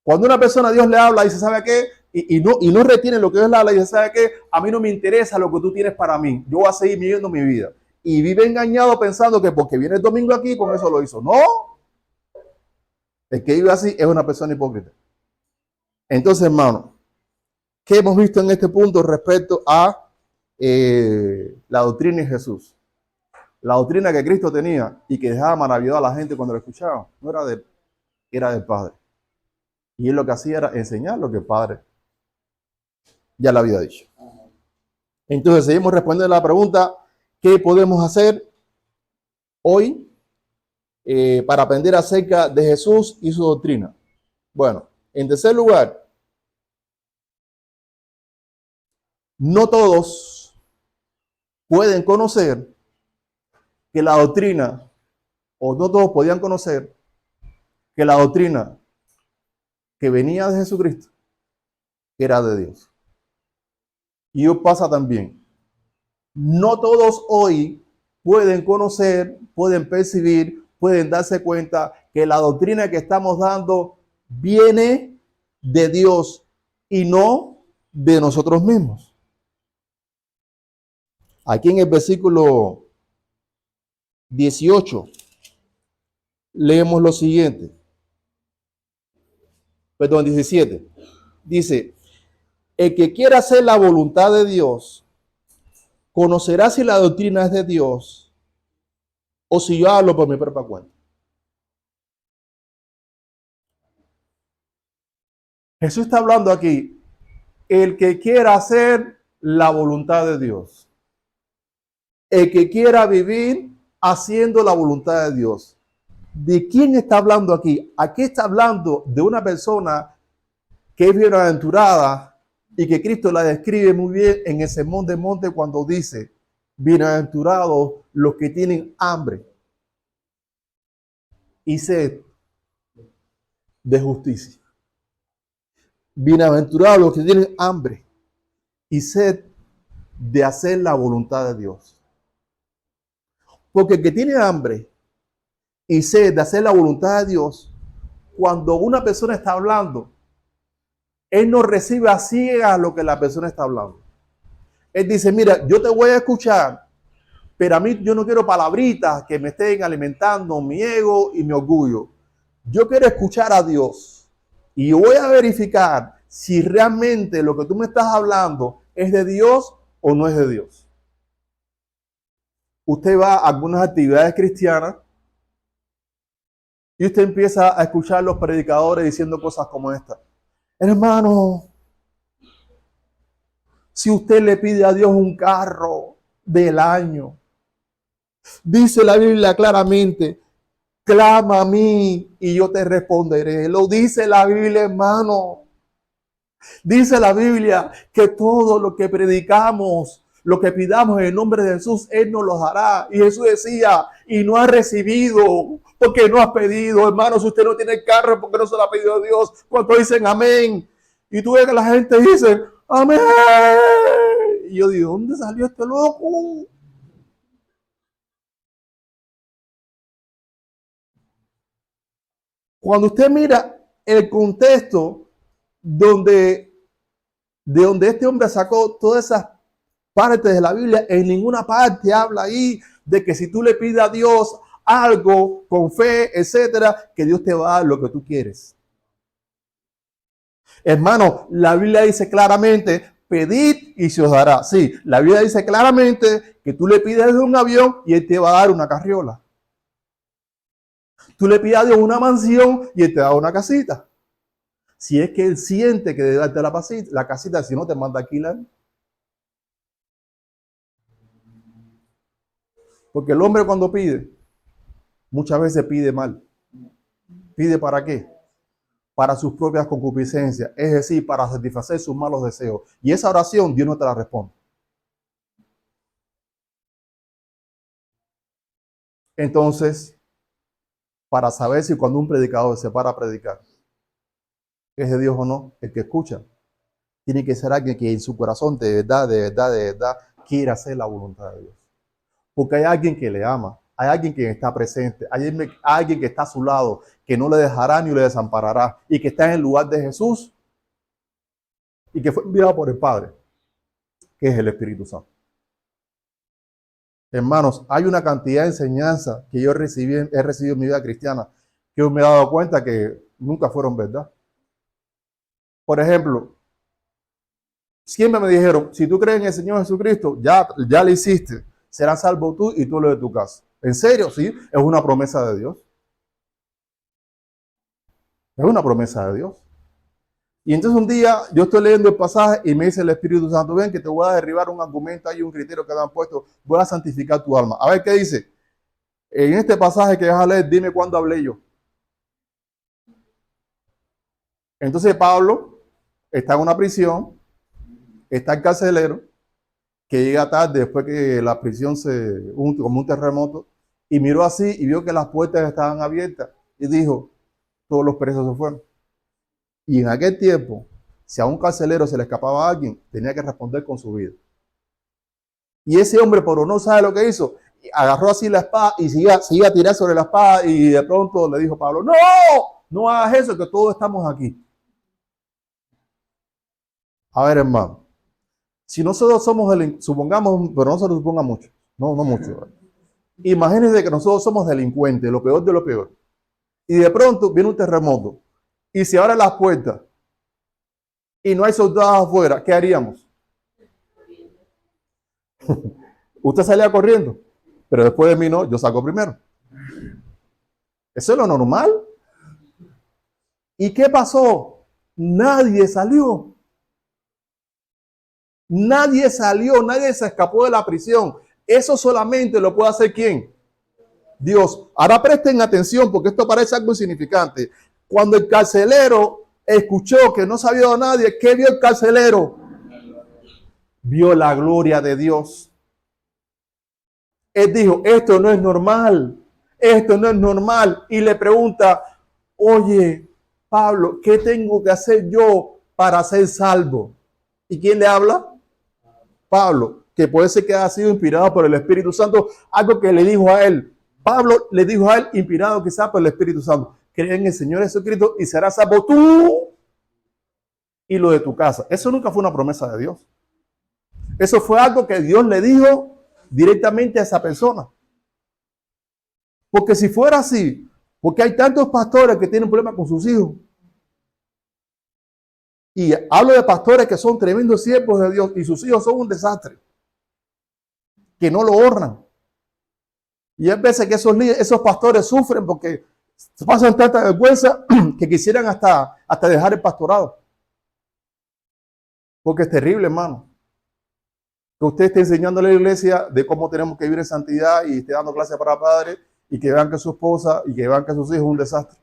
Cuando una persona a Dios le habla y dice, ¿sabe qué? Y no retiene lo que Dios le habla y dice, ¿sabe qué? A mí no me interesa lo que tú tienes para mí. Yo voy a seguir viviendo mi vida. Y vive engañado pensando que porque viene el domingo aquí, con eso lo hizo. No. El que vive así es una persona hipócrita. Entonces, hermano, ¿qué hemos visto en este punto respecto a la doctrina de Jesús? La doctrina que Cristo tenía y que dejaba maravillada a la gente cuando lo escuchaban, no era de él, era del Padre. Y él lo que hacía era enseñar lo que el Padre ya le había dicho. Entonces seguimos respondiendo a la pregunta, ¿qué podemos hacer hoy para aprender acerca de Jesús y su doctrina? Bueno, en tercer lugar, no todos pueden conocer que la doctrina, o no todos podían conocer que la doctrina que venía de Jesucristo era de Dios. Y hoy pasa también. No todos hoy pueden conocer, pueden percibir, pueden darse cuenta que la doctrina que estamos dando viene de Dios y no de nosotros mismos. Aquí en el versículo 18 leemos lo siguiente. Perdón, 17. Dice, el que quiera hacer la voluntad de Dios, conocerá si la doctrina es de Dios o si yo hablo por mi propia cuenta. Jesús está hablando aquí, el que quiera hacer la voluntad de Dios, el que quiera vivir haciendo la voluntad de Dios. ¿De quién está hablando aquí? Aquí está hablando de una persona que es bienaventurada y que Cristo la describe muy bien en el Sermón del Monte cuando dice, bienaventurados los que tienen hambre y sed de justicia. Bienaventurados los que tienen hambre y sed de hacer la voluntad de Dios. Porque el que tiene hambre y sed de hacer la voluntad de Dios, cuando una persona está hablando, él no recibe a ciegas lo que la persona está hablando. Él dice, mira, yo te voy a escuchar, pero a mí yo no quiero palabritas que me estén alimentando mi ego y mi orgullo. Yo quiero escuchar a Dios y voy a verificar si realmente lo que tú me estás hablando es de Dios o no es de Dios. Usted va a algunas actividades cristianas y usted empieza a escuchar a los predicadores diciendo cosas como esta. Hermano, si usted le pide a Dios un carro del año, dice la Biblia claramente, clama a mí y yo te responderé. Lo dice la Biblia, hermano. Dice la Biblia que todo lo que predicamos, lo que pidamos en el nombre de Jesús, Él nos lo dará. Y Jesús decía, y no ha recibido, porque no has pedido. Hermano, si usted no tiene carro, porque no se lo ha pedido a Dios. ¿Cuántos dicen amén? Y tú ves que la gente dice, amén. Y yo digo, ¿dónde salió este loco? Cuando usted mira el contexto de donde este hombre sacó todas esas partes de la Biblia, en ninguna parte habla ahí de que si tú le pides a Dios algo con fe, etcétera, que Dios te va a dar lo que tú quieres. Hermano, la Biblia dice claramente, pedid y se os dará. Sí, la Biblia dice claramente que tú le pides de un avión y Él te va a dar una carriola. Tú le pides a Dios una mansión y Él te da una casita. Si es que Él siente que debe darte la casita, si no te manda a alquilar. Porque el hombre cuando pide, muchas veces pide mal. ¿Pide para qué? Para sus propias concupiscencias, es decir, para satisfacer sus malos deseos. Y esa oración Dios no te la responde. Entonces, para saber si cuando un predicador se para a predicar, es de Dios o no, el que escucha, tiene que ser alguien que en su corazón de verdad, quiera hacer la voluntad de Dios. Porque hay alguien que le ama, hay alguien que está presente, hay alguien que está a su lado, que no le dejará ni le desamparará, y que está en el lugar de Jesús, y que fue enviado por el Padre, que es el Espíritu Santo. Hermanos, hay una cantidad de enseñanzas que yo he recibido en mi vida cristiana, que yo me he dado cuenta que nunca fueron verdad. Por ejemplo, siempre me dijeron, si tú crees en el Señor Jesucristo, ya lo hiciste, serás salvo tú y tú lo de tu casa. ¿En serio? Sí, es una promesa de Dios. Es una promesa de Dios. Y entonces un día yo estoy leyendo el pasaje y me dice el Espíritu Santo, ven que te voy a derribar un argumento, hay un criterio que te han puesto, voy a santificar tu alma. A ver qué dice. En este pasaje que vas a leer, dime cuándo hablé yo. Entonces Pablo está en una prisión, está el carcelero, que llega tarde después que la prisión como un terremoto, y miró así y vio que las puertas estaban abiertas y dijo, todos los presos se fueron. Y en aquel tiempo, si a un carcelero se le escapaba a alguien, tenía que responder con su vida. Y ese hombre, por no sabe lo que hizo, agarró así la espada y seguía a tirar sobre la espada y de pronto le dijo a Pablo, no hagas eso, que todos estamos aquí. A ver, hermano, si nosotros somos, supongamos, pero no se lo suponga mucho, no mucho. Imagínense que nosotros somos delincuentes, lo peor de lo peor. Y de pronto viene un terremoto y se abren las puertas y no hay soldados afuera, ¿qué haríamos? Usted salía corriendo, pero después de mí no, yo salgo primero. Eso es lo normal. ¿Y qué pasó? Nadie salió. Nadie salió, nadie se escapó de la prisión. Eso solamente lo puede hacer ¿quién? Dios. Ahora presten atención porque esto parece algo insignificante. Cuando el carcelero escuchó que no sabía de nadie, ¿qué vio el carcelero? Vio la gloria de Dios. Él dijo, esto no es normal, esto no es normal. Y le pregunta, oye, Pablo, ¿qué tengo que hacer yo para ser salvo. ¿Y quién le habla? Pablo, que puede ser que haya sido inspirado por el Espíritu Santo, algo que le dijo a él. Pablo le dijo a él, inspirado quizás por el Espíritu Santo, cree en el Señor Jesucristo y serás salvo tú y lo de tu casa. Eso nunca fue una promesa de Dios. Eso fue algo que Dios le dijo directamente a esa persona. Porque si fuera así, porque hay tantos pastores que tienen problemas con sus hijos. Y hablo de pastores que son tremendos siervos de Dios y sus hijos son un desastre, que no lo honran. Y hay veces que esos pastores sufren porque se pasan tanta vergüenza que quisieran hasta dejar el pastorado. Porque es terrible, hermano, que usted esté enseñando a la iglesia de cómo tenemos que vivir en santidad y esté dando clases para padres y que vean que su esposa y que vean que sus hijos son un desastre.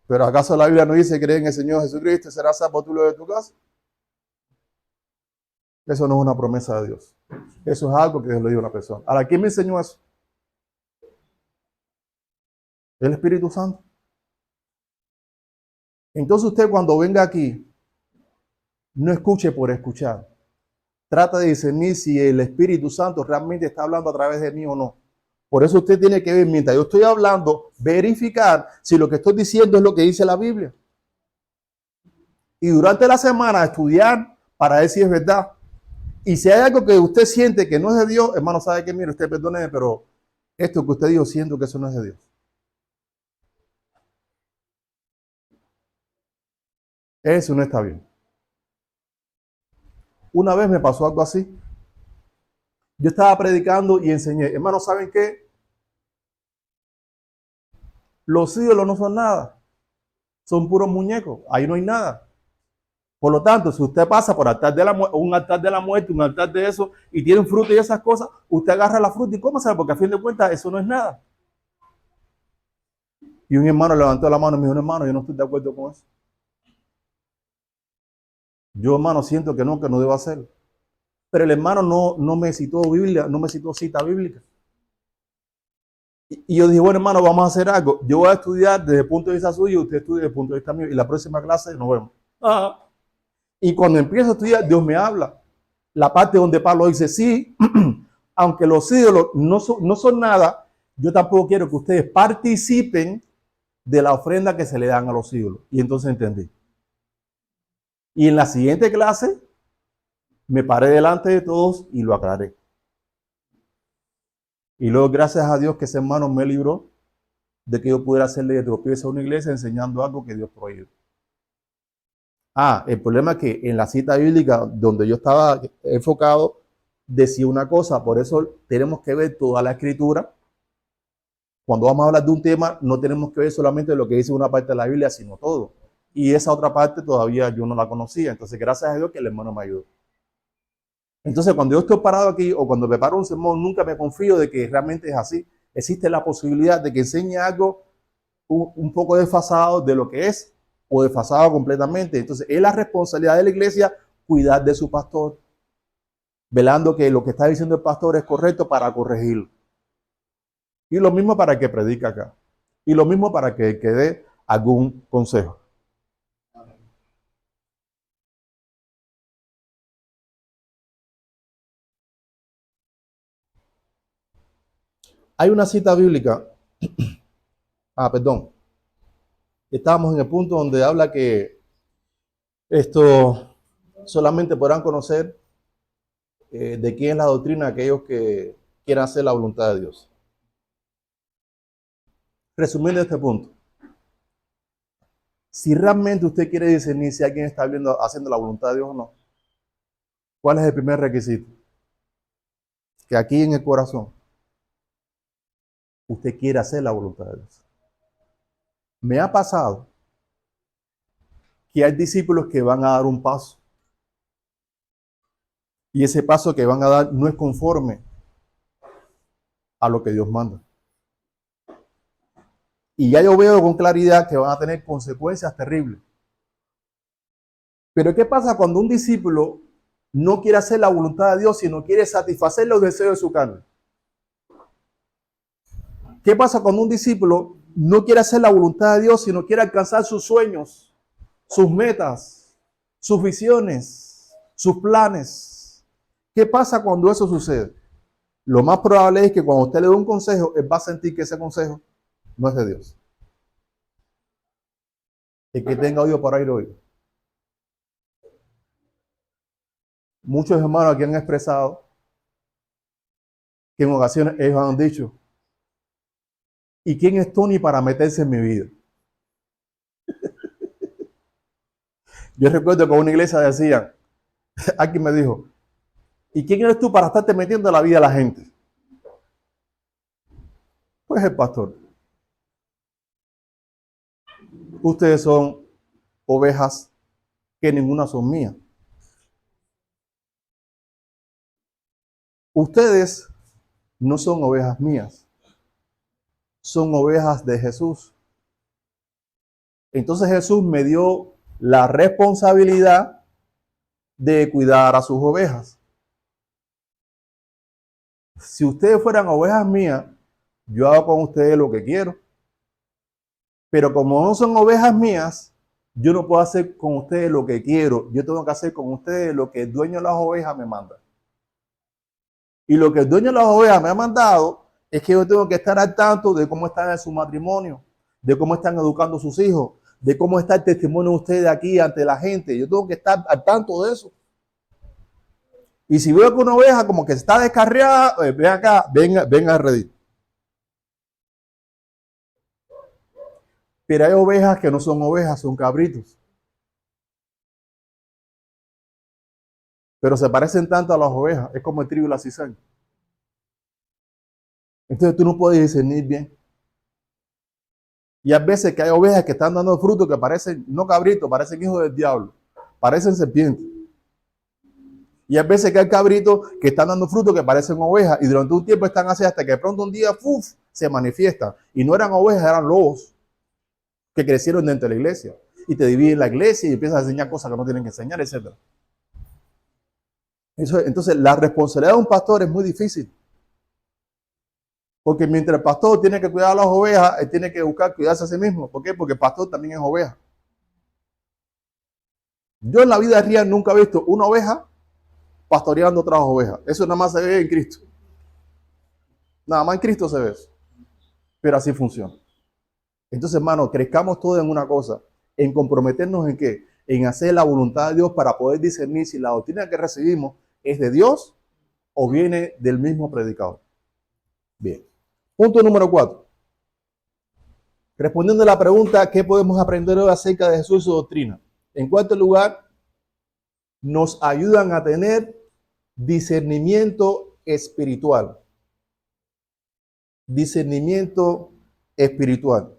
Pero ¿acaso la Biblia no dice cree en el Señor Jesucristo y serás salvo tú y lo de tu casa? Eso no es una promesa de Dios. Eso es algo que Dios le dio a una persona. Ahora, ¿quién me enseñó eso? El Espíritu Santo. Entonces usted cuando venga aquí, no escuche por escuchar. Trata de discernir si el Espíritu Santo realmente está hablando a través de mí o no. Por eso usted tiene que ver, mientras yo estoy hablando, verificar si lo que estoy diciendo es lo que dice la Biblia. Y durante la semana estudiar para ver si es verdad. Y si hay algo que usted siente que no es de Dios, hermano, sabe que, mire, usted perdóneme, pero esto que usted dijo, siento que eso no es de Dios. Eso no está bien. Una vez me pasó algo así. Yo estaba predicando y enseñé. Hermano, ¿saben qué? Los ídolos no son nada. Son puros muñecos. Ahí no hay nada. Por lo tanto, si usted pasa por altar de un altar de la muerte, un altar de eso, y tienen fruta y esas cosas, usted agarra la fruta y cómasela, porque a fin de cuentas eso no es nada. Y un hermano levantó la mano y me dijo, hermano, yo no estoy de acuerdo con eso. Yo, hermano, siento que no debo hacerlo. Pero el hermano no me citó Biblia, no me citó cita bíblica. Y yo dije, bueno, hermano, vamos a hacer algo. Yo voy a estudiar desde el punto de vista suyo y usted estudia desde el punto de vista mío. Y la próxima clase nos vemos. Y cuando empiezo a estudiar, Dios me habla. La parte donde Pablo dice, sí, aunque los ídolos no son nada, yo tampoco quiero que ustedes participen de la ofrenda que se le dan a los ídolos. Y entonces entendí. Y en la siguiente clase, me paré delante de todos y lo aclaré. Y luego, gracias a Dios, que ese hermano me libró de que yo pudiera hacerle de tropiezo a una iglesia enseñando algo que Dios prohíbe. El problema es que en la cita bíblica donde yo estaba enfocado, decía una cosa, por eso tenemos que ver toda la escritura. Cuando vamos a hablar de un tema, no tenemos que ver solamente lo que dice una parte de la Biblia, sino todo. Y esa otra parte todavía yo no la conocía. Entonces, gracias a Dios que el hermano me ayudó. Entonces, cuando yo estoy parado aquí o cuando preparo un sermón, nunca me confío de que realmente es así. Existe la posibilidad de que enseñe algo un poco desfasado de lo que es o desfasado completamente. Entonces, es la responsabilidad de la iglesia cuidar de su pastor, velando que lo que está diciendo el pastor es correcto para corregirlo. Y lo mismo para el que predica acá. Y lo mismo para que dé algún consejo. Hay una cita bíblica. Perdón. Estábamos en el punto donde habla que esto solamente podrán conocer de quién es la doctrina aquellos que quieran hacer la voluntad de Dios. Resumiendo este punto, si realmente usted quiere discernir si alguien está haciendo la voluntad de Dios o no, ¿cuál es el primer requisito? Que aquí en el corazón usted quiere hacer la voluntad de Dios. Me ha pasado que hay discípulos que van a dar un paso y ese paso que van a dar no es conforme a lo que Dios manda. Y ya yo veo con claridad que van a tener consecuencias terribles. Pero ¿qué pasa cuando un discípulo no quiere hacer la voluntad de Dios, sino quiere satisfacer los deseos de su carne? ¿Qué pasa cuando un discípulo no quiere hacer la voluntad de Dios, sino quiere alcanzar sus sueños sus metas, sus visiones, sus planes. ¿Qué pasa cuando eso sucede? Lo más probable es que cuando usted le dé un consejo, él va a sentir que ese consejo no es de Dios. El que tenga oído para oír, oído. Muchos hermanos aquí han expresado que en ocasiones ellos han dicho, ¿y quién es Tony para meterse en mi vida? Yo recuerdo que en una iglesia decían, alguien me dijo, ¿y quién eres tú para estarte metiendo en la vida de la gente? Pues el pastor. Ustedes son ovejas que ninguna son mías. Ustedes no son ovejas mías, son ovejas de Jesús. Entonces Jesús me dio la responsabilidad de cuidar a sus ovejas. Si ustedes fueran ovejas mías, yo hago con ustedes lo que quiero. Pero como no son ovejas mías, yo no puedo hacer con ustedes lo que quiero. Yo tengo que hacer con ustedes lo que el dueño de las ovejas me manda. Y lo que el dueño de las ovejas me ha mandado es que yo tengo que estar al tanto de cómo están en su matrimonio, de cómo están educando a sus hijos, de cómo está el testimonio de ustedes aquí ante la gente. Yo tengo que estar al tanto de eso. Y si veo que una oveja como que está descarriada, ven acá, venga a redil. Pero hay ovejas que no son ovejas, son cabritos. Pero se parecen tanto a las ovejas, es como el trigo y la cizaña. Entonces tú no puedes discernir bien. Y hay veces que hay ovejas que están dando frutos que parecen, no cabritos, parecen hijos del diablo, parecen serpientes. Y hay veces que hay cabritos que están dando frutos que parecen ovejas y durante un tiempo están así hasta que de pronto un día se manifiestan. Y no eran ovejas, eran lobos que crecieron dentro de la iglesia. Y te dividen la iglesia y empiezas a enseñar cosas que no tienen que enseñar, etc. Entonces, la responsabilidad de un pastor es muy difícil. Porque mientras el pastor tiene que cuidar a las ovejas, él tiene que buscar cuidarse a sí mismo. ¿Por qué? Porque el pastor también es oveja. Yo en la vida real nunca he visto una oveja pastoreando otras ovejas. Eso nada más se ve en Cristo. Nada más en Cristo se ve eso. Pero así funciona. Entonces, hermano, crezcamos todos en una cosa. En comprometernos en qué? En hacer la voluntad de Dios para poder discernir si la doctrina que recibimos es de Dios o viene del mismo predicador. Bien. Punto número 4. Respondiendo a la pregunta, ¿qué podemos aprender hoy acerca de Jesús y su doctrina? En cuarto lugar, nos ayudan a tener discernimiento espiritual. Discernimiento espiritual.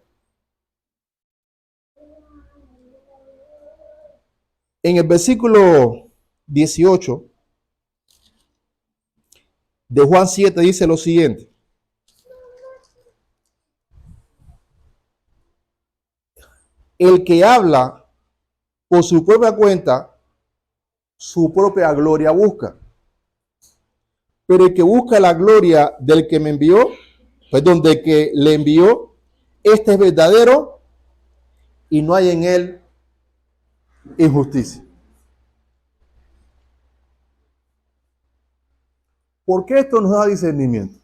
En el versículo 18 de Juan 7 dice lo siguiente. El que habla por su propia cuenta, su propia gloria busca. Pero el que busca la gloria del que me envió, perdón, del que le envió, este es verdadero y no hay en él injusticia. ¿Por qué esto nos da discernimiento?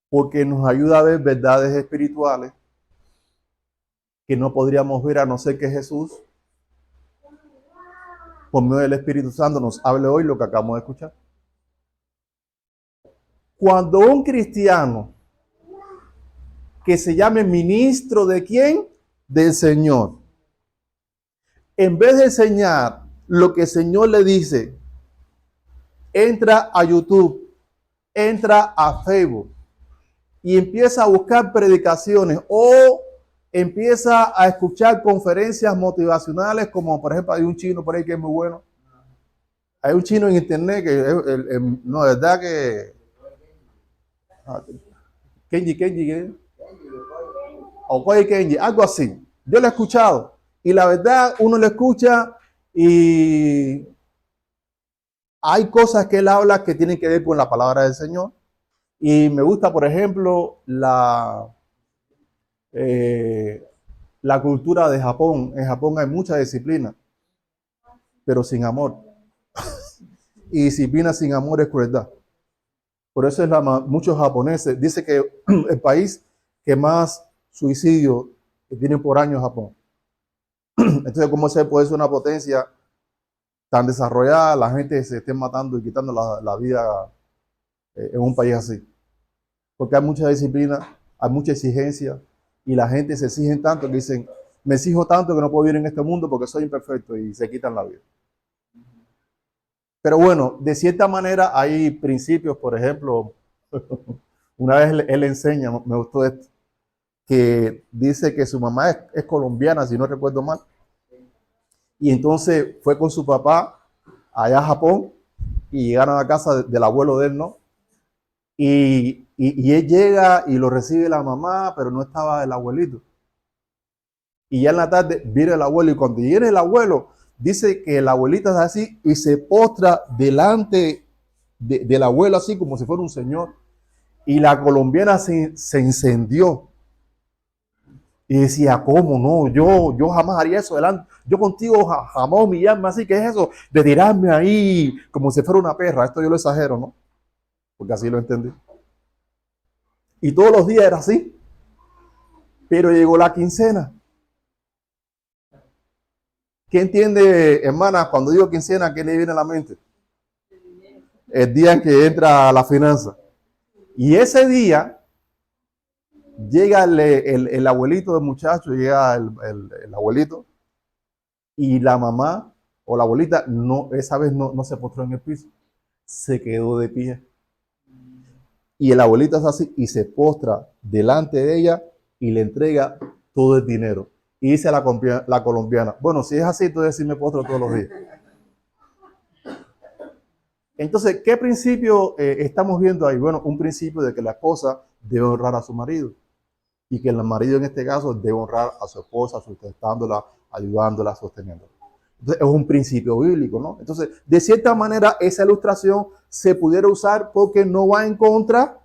Porque nos ayuda a ver verdades espirituales que no podríamos ver a no ser que Jesús, por medio del Espíritu Santo, nos hable hoy lo que acabamos de escuchar. Cuando un cristiano que se llame ministro de ¿quién? Del Señor, en vez de enseñar lo que el Señor le dice, entra a YouTube, entra a Facebook y empieza a buscar predicaciones o empieza a escuchar conferencias motivacionales, como por ejemplo hay un chino por ahí que es muy bueno. Hay un chino en internet que no, de verdad que Kenji, o Kenji, algo así. Yo lo he escuchado y la verdad uno lo escucha y hay cosas que él habla que tienen que ver con la palabra del Señor. Y me gusta, por ejemplo, la la cultura de Japón. En Japón hay mucha disciplina, pero sin amor. Y disciplina sin amor es crueldad. Por eso muchos japoneses dicen que el país que más suicidio tiene por año es Japón. Entonces, ¿cómo se puede ser una potencia tan desarrollada, la gente se esté matando y quitando la vida en un país así? Porque hay mucha disciplina, hay mucha exigencia y la gente se exige tanto que dicen, me exijo tanto que no puedo vivir en este mundo porque soy imperfecto, y se quitan la vida. Pero bueno, de cierta manera hay principios, por ejemplo, una vez él enseña, me gustó esto, que dice que su mamá es colombiana, si no recuerdo mal, y entonces fue con su papá allá a Japón y llegaron a casa del abuelo de él, ¿no? Y él llega y lo recibe la mamá, pero no estaba el abuelito. Y ya en la tarde viene el abuelo, y cuando viene el abuelo, dice que el abuelito es así y se postra delante del abuelo, así como si fuera un señor. Y la colombiana se encendió y decía, ¿cómo no? Yo jamás haría eso delante. Yo contigo jamás humillarme así. ¿Qué es eso de tirarme ahí como si fuera una perra? Esto yo lo exagero, ¿no? Porque así lo entendí. Y todos los días era así. Pero llegó la quincena. ¿Qué entiende, hermana, cuando digo quincena? ¿Qué le viene a la mente? El día en que entra la finanza. Y ese día llega el abuelito del muchacho, llega el abuelito, y la mamá o la abuelita no, esa vez no se postró en el piso, se quedó de pie. Y el abuelito es así y se postra delante de ella y le entrega todo el dinero. Y dice la colombiana, bueno, si es así, entonces sí me postro todos los días. Entonces, ¿qué principio estamos viendo ahí? Bueno, un principio de que la esposa debe honrar a su marido y que el marido en este caso debe honrar a su esposa, sustentándola, ayudándola, sosteniéndola. Entonces, es un principio bíblico, ¿no? Entonces, de cierta manera, esa ilustración se pudiera usar porque no va en contra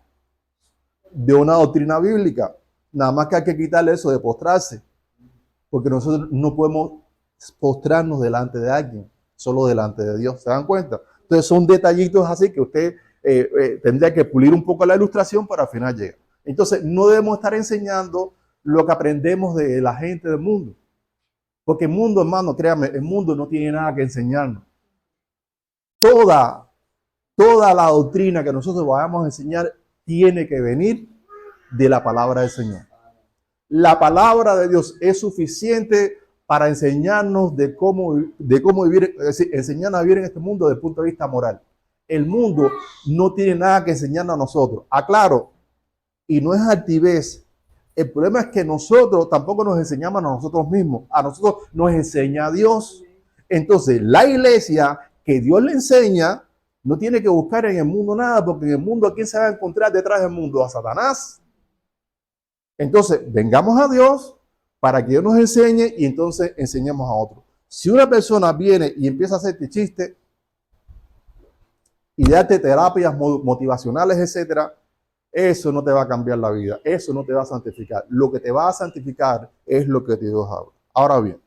de una doctrina bíblica. Nada más que hay que quitarle eso de postrarse, porque nosotros no podemos postrarnos delante de alguien, solo delante de Dios. ¿Se dan cuenta? Entonces son detallitos así que usted tendría que pulir un poco la ilustración para al final llegar. Entonces no debemos estar enseñando lo que aprendemos de la gente del mundo. Porque el mundo, hermano, créame, el mundo no tiene nada que enseñarnos. Toda la doctrina que nosotros vayamos a enseñar tiene que venir de la palabra del Señor. La palabra de Dios es suficiente para enseñarnos de cómo vivir, es decir, enseñarnos a vivir en este mundo desde el punto de vista moral. El mundo no tiene nada que enseñarnos a nosotros. Aclaro, y no es altivez. El problema es que nosotros tampoco nos enseñamos a nosotros mismos. A nosotros nos enseña Dios. Entonces, la iglesia que Dios le enseña no tiene que buscar en el mundo nada, porque en el mundo, ¿a quién se va a encontrar detrás del mundo? A Satanás. Entonces, vengamos a Dios para que Dios nos enseñe y entonces enseñemos a otros. Si una persona viene y empieza a hacerte chiste y darte terapias motivacionales, etcétera, eso no te va a cambiar la vida, eso no te va a santificar. Lo que te va a santificar es lo que Dios habla. Ahora bien,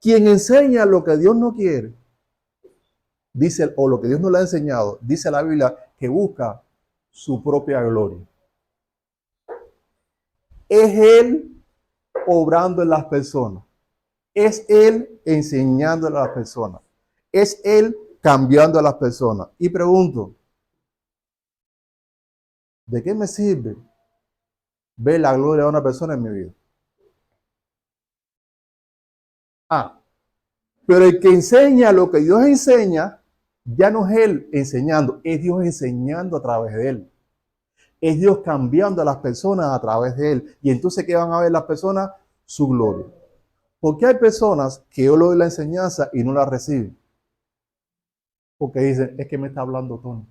quien enseña lo que Dios no quiere, dice, o lo que Dios no le ha enseñado, dice la Biblia, que busca su propia gloria. Es Él obrando en las personas. Es Él enseñándole a las personas. Es Él cambiando a las personas. Y pregunto, ¿de qué me sirve ver la gloria de una persona en mi vida? Pero el que enseña lo que Dios enseña, ya no es Él enseñando, es Dios enseñando a través de Él. Es Dios cambiando a las personas a través de Él. Y entonces, ¿qué van a ver las personas? Su gloria. Porque hay personas que oyen la enseñanza y no la reciben. Porque dicen, es que me está hablando Tony.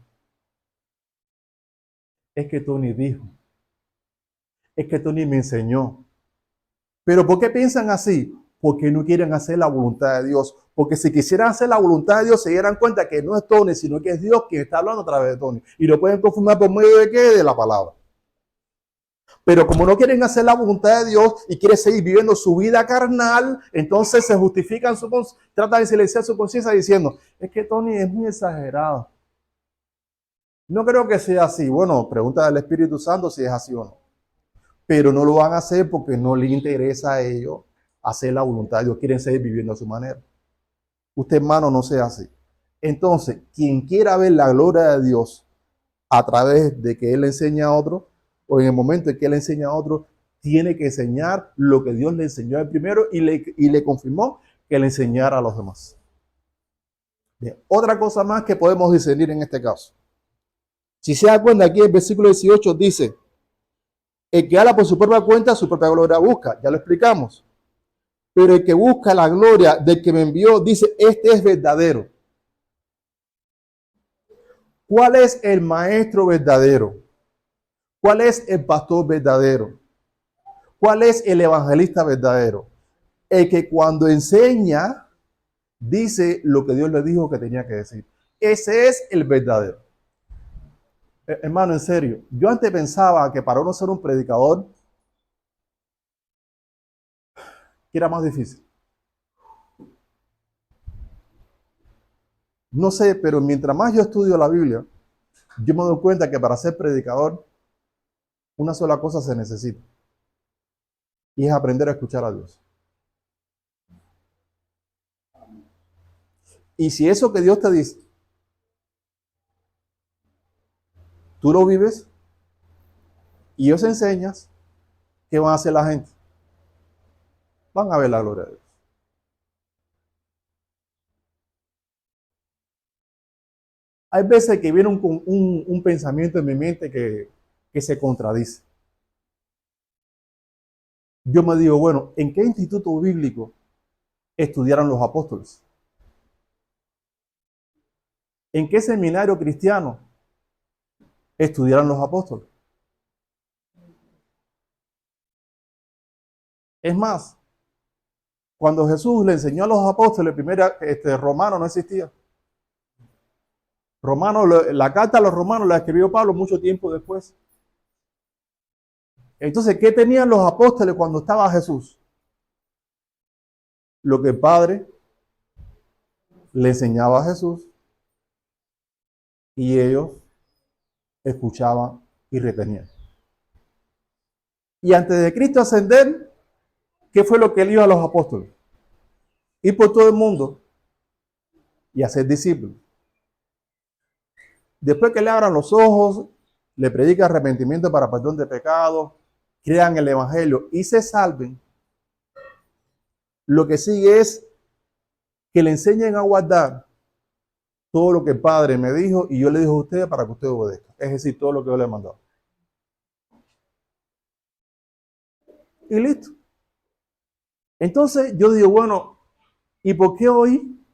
Es que Tony dijo. Es que Tony me enseñó. ¿Pero por qué piensan así? Porque no quieren hacer la voluntad de Dios. Porque si quisieran hacer la voluntad de Dios, se dieran cuenta que no es Tony, sino que es Dios quien está hablando a través de Tony. Y lo pueden confirmar por medio de qué? De la palabra. Pero como no quieren hacer la voluntad de Dios y quieren seguir viviendo su vida carnal, entonces se justifican tratan de silenciar su conciencia diciendo, es que Tony es muy exagerado. No creo que sea así. Bueno, pregunta al Espíritu Santo si es así o no. Pero no lo van a hacer porque no les interesa a ellos hacer la voluntad de Dios. Quieren seguir viviendo a su manera. Usted, hermano, no sea así. Entonces, quien quiera ver la gloria de Dios a través de que Él le enseña a otro, o en el momento en que Él le enseña a otro, tiene que enseñar lo que Dios le enseñó al primero y le confirmó que le enseñara a los demás. Bien, otra cosa más que podemos discernir en este caso. Si se da cuenta, aquí el versículo 18 dice, el que habla por su propia cuenta, su propia gloria busca. Ya lo explicamos. Pero el que busca la gloria del que me envió, dice, este es verdadero. ¿Cuál es el maestro verdadero? ¿Cuál es el pastor verdadero? ¿Cuál es el evangelista verdadero? El que cuando enseña, dice lo que Dios le dijo que tenía que decir. Ese es el verdadero. Hermano, en serio, yo antes pensaba que para uno ser un predicador, que era más difícil. No sé, pero mientras más yo estudio la Biblia, yo me doy cuenta que para ser predicador, una sola cosa se necesita. Y es aprender a escuchar a Dios. Y si eso que Dios te dice, tú lo vives y ellos enseñas, ¿qué van a hacer la gente? Van a ver la gloria de Dios. Hay veces que viene un pensamiento en mi mente que se contradice. Yo me digo, bueno, ¿en qué instituto bíblico estudiaron los apóstoles? ¿En qué seminario cristiano estudiaron los apóstoles? Es más, cuando Jesús le enseñó a los apóstoles, Romano no existía. La carta a los romanos la escribió Pablo mucho tiempo después. Entonces, ¿qué tenían los apóstoles cuando estaba Jesús? Lo que el Padre le enseñaba a Jesús y ellos escuchaban y retenían. Y antes de Cristo ascender, ¿qué fue lo que él dio a los apóstoles? Ir por todo el mundo y hacer discípulos. Después que le abran los ojos, le predica arrepentimiento para perdón de pecados, crean el evangelio y se salven, lo que sigue es que le enseñen a guardar todo lo que el Padre me dijo y yo le digo a ustedes para que ustedes obedezcan. Es decir, todo lo que yo le he mandado. Y listo. Entonces yo digo, bueno, ¿y por qué hoy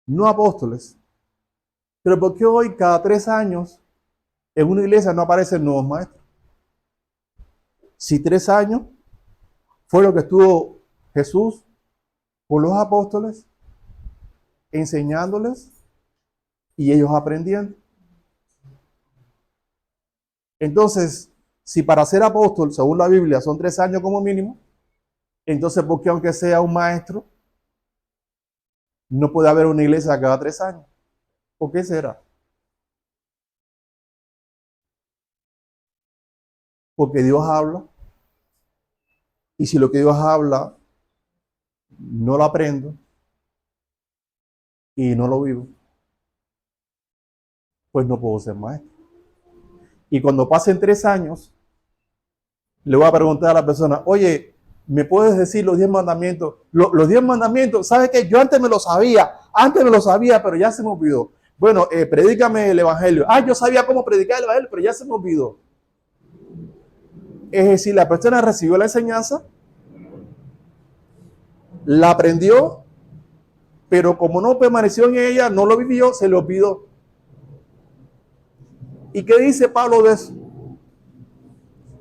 no apóstoles? Pero ¿por qué hoy cada 3 años en una iglesia no aparecen nuevos maestros? Si 3 años fue lo que estuvo Jesús con los apóstoles, enseñándoles y ellos aprendiendo. Entonces, si para ser apóstol, según la Biblia, son 3 años como mínimo, entonces, ¿por qué aunque sea un maestro, no puede haber una iglesia cada 3 años? ¿Por qué será? Porque Dios habla, y si lo que Dios habla no lo aprendo y no lo vivo, pues no puedo ser maestro. Y cuando pasen 3 años, le voy a preguntar a la persona, oye, ¿me puedes decir los 10 mandamientos? Los 10 mandamientos, ¿sabes qué? Yo antes me lo sabía, pero ya se me olvidó. Bueno, predícame el evangelio. Yo sabía cómo predicar el evangelio, pero ya se me olvidó. Es decir, la persona recibió la enseñanza, la aprendió, pero como no permaneció en ella, no lo vivió, se le olvidó. ¿Y qué dice Pablo de eso?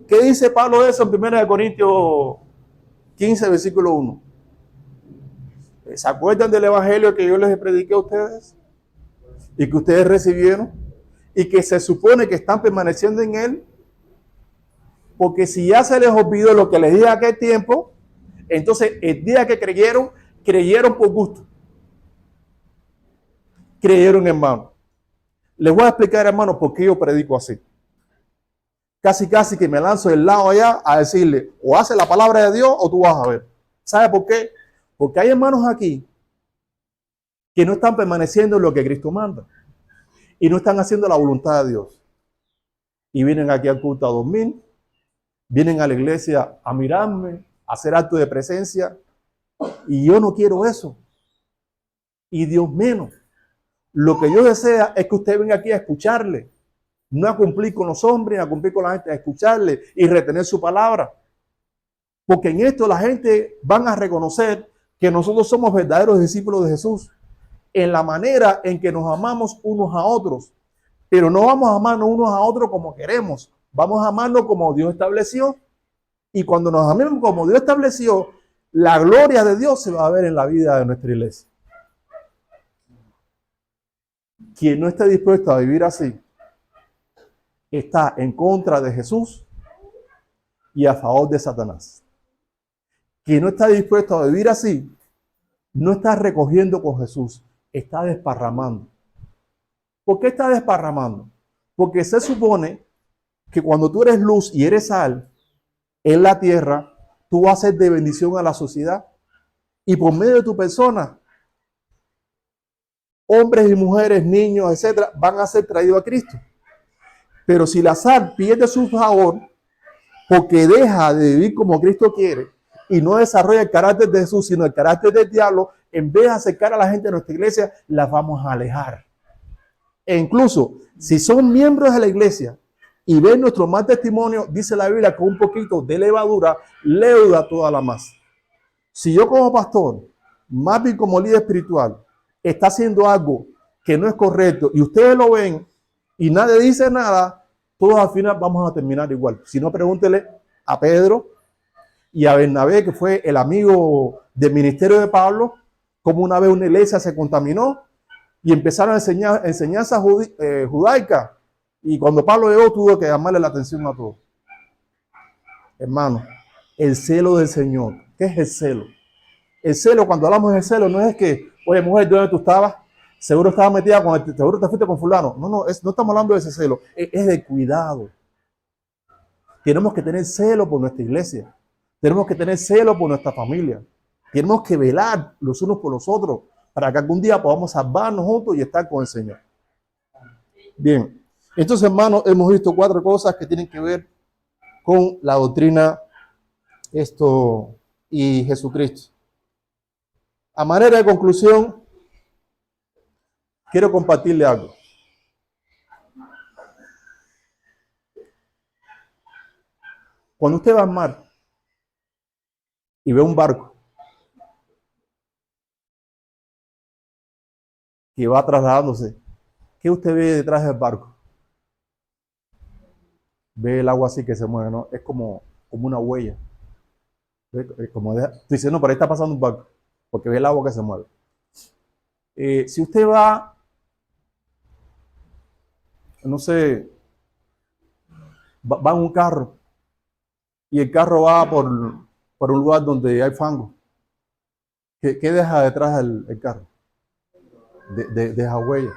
¿Qué dice Pablo de eso en 1 Corintios 15, versículo 1? ¿Se acuerdan del evangelio que yo les prediqué a ustedes? Y que ustedes recibieron, y que se supone que están permaneciendo en Él, porque si ya se les olvidó lo que les dije aquel tiempo, entonces el día que creyeron, creyeron por gusto. Creyeron, hermano. Les voy a explicar, hermano, por qué yo predico así. Casi que me lanzo del lado allá a decirle, o hace la palabra de Dios o tú vas a ver. ¿Sabe por qué? Porque hay hermanos aquí que no están permaneciendo en lo que Cristo manda y no están haciendo la voluntad de Dios. Y vienen aquí al culto a dormir, vienen a la iglesia a mirarme, a hacer acto de presencia, y yo no quiero eso. Y Dios menos. Lo que yo deseo es que usted venga aquí a escucharle, no a cumplir con los hombres, a cumplir con la gente, a escucharle y retener su palabra. Porque en esto la gente van a reconocer que nosotros somos verdaderos discípulos de Jesús, en la manera en que nos amamos unos a otros. Pero no vamos a amarnos unos a otros como queremos, vamos a amarnos como Dios estableció. Y cuando nos amemos como Dios estableció, la gloria de Dios se va a ver en la vida de nuestra iglesia. Quien no esté dispuesto a vivir así, está en contra de Jesús y a favor de Satanás. Quien no está dispuesto a vivir así, no está recogiendo con Jesús, está desparramando. ¿Por qué está desparramando? Porque se supone que cuando tú eres luz y eres sal en la tierra, tú vas a ser de bendición a la sociedad. Y por medio de tu persona, hombres y mujeres, niños, etcétera, van a ser traídos a Cristo. Pero si la sal pierde su sabor porque deja de vivir como Cristo quiere y no desarrolla el carácter de Jesús, sino el carácter del diablo, en vez de acercar a la gente a nuestra iglesia, las vamos a alejar. E incluso, si son miembros de la iglesia y ven nuestro mal testimonio, dice la Biblia que un poquito de levadura leuda toda la masa. Si yo como pastor, más bien como líder espiritual, está haciendo algo que no es correcto y ustedes lo ven y nadie dice nada, todos al final vamos a terminar igual. Si no, pregúntele a Pedro y a Bernabé, que fue el amigo del ministerio de Pablo, como una vez una iglesia se contaminó y empezaron a enseñar enseñanzas judaicas. Y cuando Pablo llegó, tuvo que llamarle la atención a todos. Hermano, el celo del Señor. ¿Qué es el celo? El celo, cuando hablamos de celo, no es que, oye, mujer, ¿dónde tú estabas? Seguro estaba metida con seguro te fuiste con fulano. No, no estamos hablando de ese celo. Es de cuidado. Tenemos que tener celo por nuestra iglesia. Tenemos que tener celo por nuestra familia. Tenemos que velar los unos por los otros para que algún día podamos salvarnos juntos y estar con el Señor. Bien. Entonces, hermanos, hemos visto 4 cosas que tienen que ver con la doctrina y Jesucristo. A manera de conclusión, quiero compartirle algo. Cuando usted va al mar y ve un barco que va trasladándose, ¿qué usted ve detrás del barco? Ve el agua así que se mueve, ¿no? Es como una huella. Estoy diciendo, por ahí está pasando un barco, porque ve el agua que se mueve. Si usted va, no sé, va en un carro y el carro va por un lugar donde hay fango, ¿qué deja detrás el carro? Deja huella.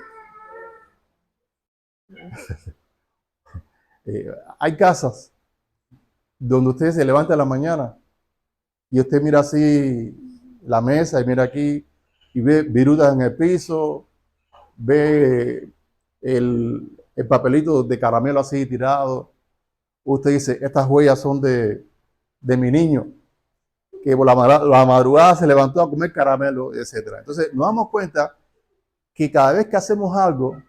Hay casas donde usted se levanta en la mañana y usted mira así la mesa y mira aquí y ve virutas en el piso, ve el papelito de caramelo así tirado. Usted dice, estas huellas son de mi niño, que por la madrugada se levantó a comer caramelo, etc. Entonces nos damos cuenta que cada vez que hacemos algo,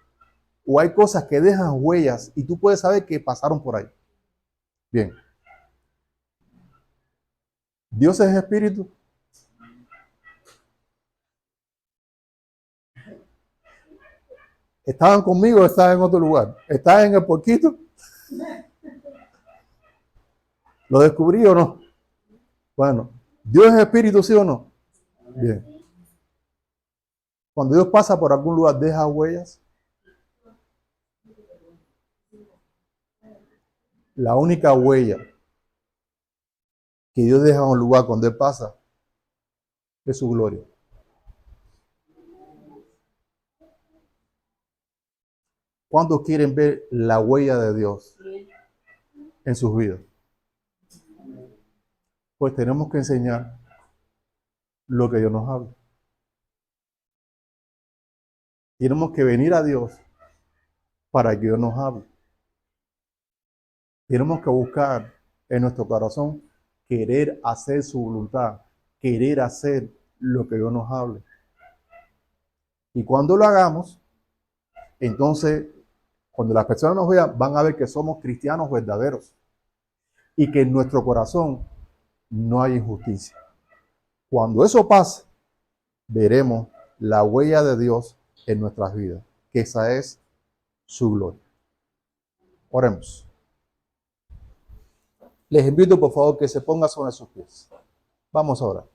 o hay cosas que dejan huellas y tú puedes saber que pasaron por ahí. Bien. Dios es espíritu. ¿Estaban conmigo o estaban en otro lugar? ¿Estaban en el porquito? ¿Lo descubrí o no? Bueno, ¿Dios es espíritu, sí o no? Bien. Cuando Dios pasa por algún lugar, ¿deja huellas? La única huella que Dios deja en un lugar cuando Él pasa es su gloria. ¿Cuántos quieren ver la huella de Dios en sus vidas? Pues tenemos que enseñar lo que Dios nos habla. Tenemos que venir a Dios para que Dios nos hable. Tenemos que buscar en nuestro corazón querer hacer su voluntad, querer hacer lo que Dios nos hable. Y cuando lo hagamos, entonces, cuando las personas nos vean, van a ver que somos cristianos verdaderos y que en nuestro corazón no hay injusticia. Cuando eso pase, veremos la huella de Dios en nuestras vidas, que esa es su gloria. Oremos. Les invito, por favor, que se pongan sobre sus pies. Vamos a orar.